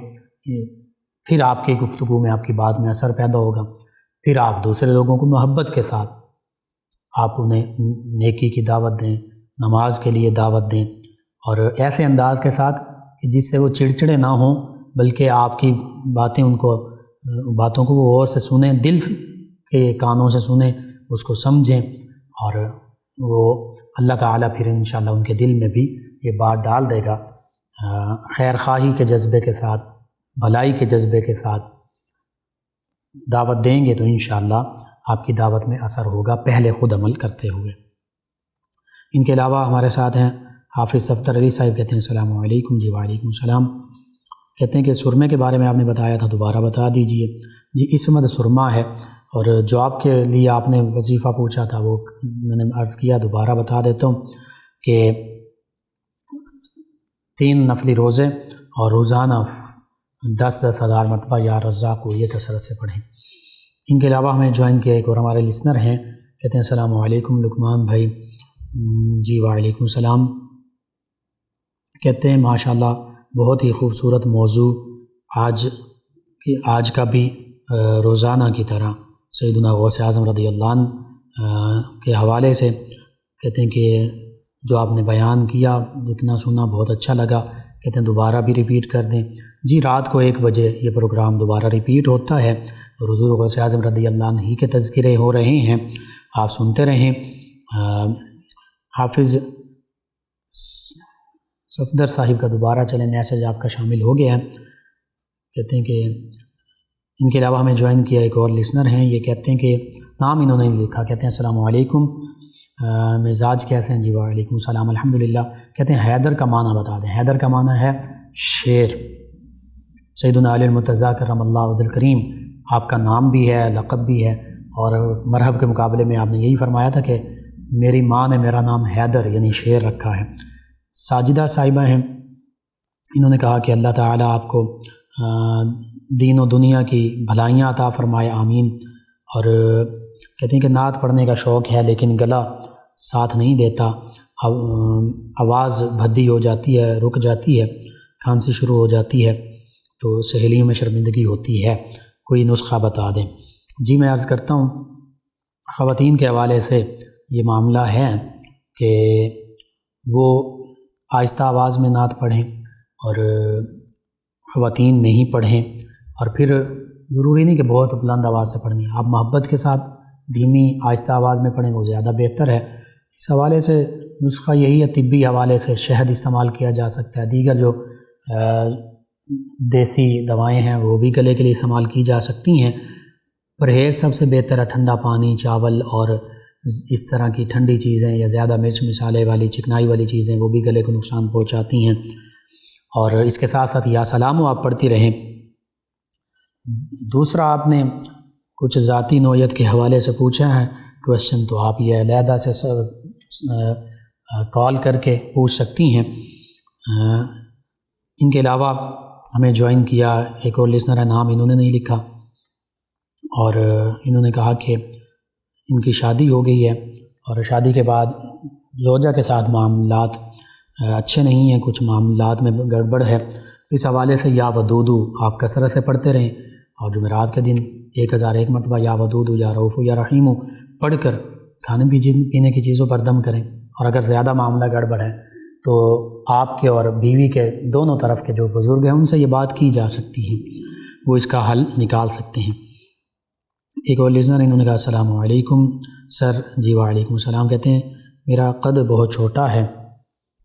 پھر آپ کی گفتگو میں، آپ کی بات میں اثر پیدا ہوگا، پھر آپ دوسرے لوگوں کو محبت کے ساتھ آپ انہیں نیکی کی دعوت دیں، نماز کے لیے دعوت دیں، اور ایسے انداز کے ساتھ کہ جس سے وہ چڑچڑے نہ ہوں، بلکہ آپ کی باتوں کو وہ غور سے سنیں، دل کے کانوں سے سنیں، اس کو سمجھیں، اور وہ اللہ تعالیٰ پھر انشاءاللہ ان کے دل میں بھی یہ بات ڈال دے گا۔ خیر خواہی کے جذبے کے ساتھ، بھلائی کے جذبے کے ساتھ دعوت دیں گے تو انشاءاللہ آپ کی دعوت میں اثر ہوگا، پہلے خود عمل کرتے ہوئے۔ ان کے علاوہ ہمارے ساتھ ہیں حافظ صفدر علی صاحب، کہتے ہیں السلام علیکم۔ جی وعلیکم السلام۔ کہتے ہیں کہ سرمے کے بارے میں آپ نے بتایا تھا، دوبارہ بتا دیجئے۔ جی عصمت سرما ہے، اور جو آپ کے لیے آپ نے وظیفہ پوچھا تھا وہ میں نے عرض کیا، دوبارہ بتا دیتا ہوں کہ 3 نفلی روزے اور روزانہ 10 ہزار مرتبہ یا رزاق کو یہ کثرت سے پڑھیں۔ ان کے علاوہ ہمیں جوائن کیا ایک اور ہمارے لسنر ہیں، کہتے ہیں السلام علیکم لقمان بھائی۔ جی وعلیکم السلام۔ کہتے ہیں ماشاءاللہ بہت ہی خوبصورت موضوع، آج کا بھی روزانہ کی طرح سیدنا غوث اعظم رضی اللہ عنہ کے حوالے سے، کہتے ہیں کہ جو آپ نے بیان کیا، جتنا سنا بہت اچھا لگا، کہتے ہیں دوبارہ بھی ریپیٹ کر دیں۔ جی رات کو 1 بجے یہ پروگرام دوبارہ ریپیٹ ہوتا ہے، اور حضور غوث اعظم رضی اللہ عنہ ہی کے تذکرے ہو رہے ہیں، آپ سنتے رہیں۔ حافظ صفدر صاحب کا دوبارہ چلیں میسج آپ کا شامل ہو گیا ہے، کہتے ہیں کہ ان کے علاوہ ہمیں جوائن کیا ایک اور لسنر ہیں، یہ کہتے ہیں کہ نام انہوں نے لکھا، کہتے ہیں السلام علیکم، مزاج کیسے ہیں؟ جی وعلیکم السلام الحمدللہ۔ کہتے ہیں حیدر کا معنی بتا دیں۔ حیدر کا معنی ہے شیر۔ سیدنا علی المرتضیٰ کرم اللہ وجہ الکریم آپ کا نام بھی ہے، لقب بھی ہے، اور مرحب کے مقابلے میں آپ نے یہی فرمایا تھا کہ میری ماں نے میرا نام حیدر یعنی شیر رکھا ہے۔ ساجدہ صاحبہ ہیں، انہوں نے کہا کہ اللہ تعالیٰ آپ کو دین و دنیا کی بھلائیاں عطا فرمائے، آمین۔ اور کہتے ہیں کہ نعت پڑھنے کا شوق ہے لیکن گلا ساتھ نہیں دیتا، آواز بھدی ہو جاتی ہے، رک جاتی ہے، کھانسی شروع ہو جاتی ہے، تو سہیلیوں میں شرمندگی ہوتی ہے، کوئی نسخہ بتا دیں۔ جی میں عرض کرتا ہوں، خواتین کے حوالے سے یہ معاملہ ہے کہ وہ آہستہ آواز میں نعت پڑھیں، اور خواتین نہیں پڑھیں، اور پھر ضروری نہیں کہ بہت بلند آواز سے پڑھنی ہے، آپ محبت کے ساتھ دھیمی آہستہ آواز میں پڑھیں، وہ زیادہ بہتر ہے۔ اس حوالے سے نسخہ یہی ہے، طبی حوالے سے شہد استعمال کیا جا سکتا ہے، دیگر جو دیسی دوائیں ہیں وہ بھی گلے کے لیے استعمال کی جا سکتی ہیں۔ پرہیز سب سے بہتر ہے، ٹھنڈا پانی، چاول اور اس طرح کی ٹھنڈی چیزیں یا زیادہ مرچ مسالے والی چکنائی والی چیزیں وہ بھی گلے کو نقصان پہنچاتی ہیں۔ اور اس کے ساتھ ساتھ یا سلام آپ پڑھتی رہیں۔ دوسرا آپ نے کچھ ذاتی نوعیت کے حوالے سے پوچھا ہے کویشچن، تو آپ یہ علیحدہ سے کال کر کے پوچھ سکتی ہیں۔ ان کے علاوہ ہمیں جوائن کیا ایک اور لسنر ہے، نام انہوں نے نہیں لکھا، اور انہوں نے کہا کہ ان کی شادی ہو گئی ہے، اور شادی کے بعد زوجہ کے ساتھ معاملات اچھے نہیں ہیں، کچھ معاملات میں گڑبڑ ہے، تو اس حوالے سے یا ودودو آپ کثرت سے پڑھتے رہیں، اور جمعرات کے دن 1001 مرتبہ یا ودودو یا رؤوف یا رحیم پڑھ کر کھانے پینے کی چیزوں پر دم کریں۔ اور اگر زیادہ معاملہ گڑبڑ ہے تو آپ کے اور بیوی کے دونوں طرف کے جو بزرگ ہیں ان سے یہ بات کی جا سکتی ہے، وہ اس کا حل نکال سکتے ہیں۔ ایک اور لسنر انہوں نے کہا السلام علیکم سر۔ جی وعلیکم السلام۔ کہتے ہیں میرا قد بہت چھوٹا ہے،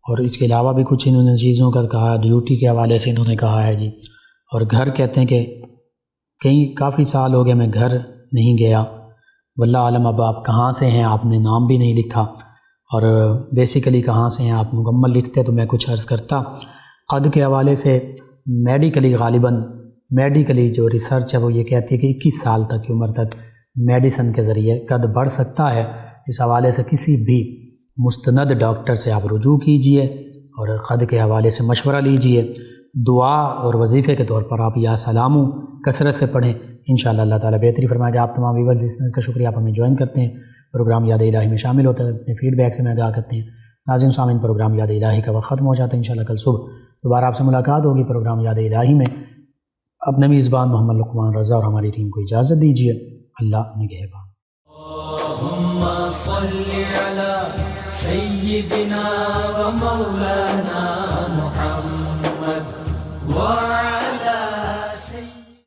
اور اس کے علاوہ بھی کچھ انہوں نے چیزوں کا کہا، ڈیوٹی کے حوالے سے انہوں نے کہا ہے جی، اور گھر کہتے ہیں کہ کافی سال ہو گئے میں گھر نہیں گیا، واللہ عالم اب آپ کہاں سے ہیں، آپ نے نام بھی نہیں لکھا، اور بیسیکلی کہاں سے ہیں آپ مکمل لکھتے تو میں کچھ عرض کرتا۔ قد کے حوالے سے میڈیکلی جو ریسرچ ہے وہ یہ کہتی ہے کہ 21 سال تک کی عمر تک میڈیسن کے ذریعے قد بڑھ سکتا ہے۔ اس حوالے سے کسی بھی مستند ڈاکٹر سے آپ رجوع کیجئے اور قد کے حوالے سے مشورہ لیجئے۔ دعا اور وظیفے کے طور پر آپ یا سلامو کثرت سے پڑھیں، انشاءاللہ اللہ تعالیٰ بہتری فرمائے گا۔ آپ تمام ویور لسنرز کا شکریہ، آپ ہمیں جوائن کرتے ہیں، پروگرام یاد الہی میں شامل ہوتے ہیں، اپنے فیڈ بیک سے میں آگاہ کرتے ہیں۔ ناظرین سامعین، پروگرام یاد الہی کا وقت ختم ہو جاتا ہے۔ انشاءاللہ کل صبح دوبارہ آپ سے ملاقات ہوگی پروگرام یاد الہی میں۔ اپنے میزبان محمد لقمان رضا اور ہماری ٹیم کو اجازت دیجیے۔ اللہ نگہبان۔ اللهم صل على سيدنا ومولانا محمد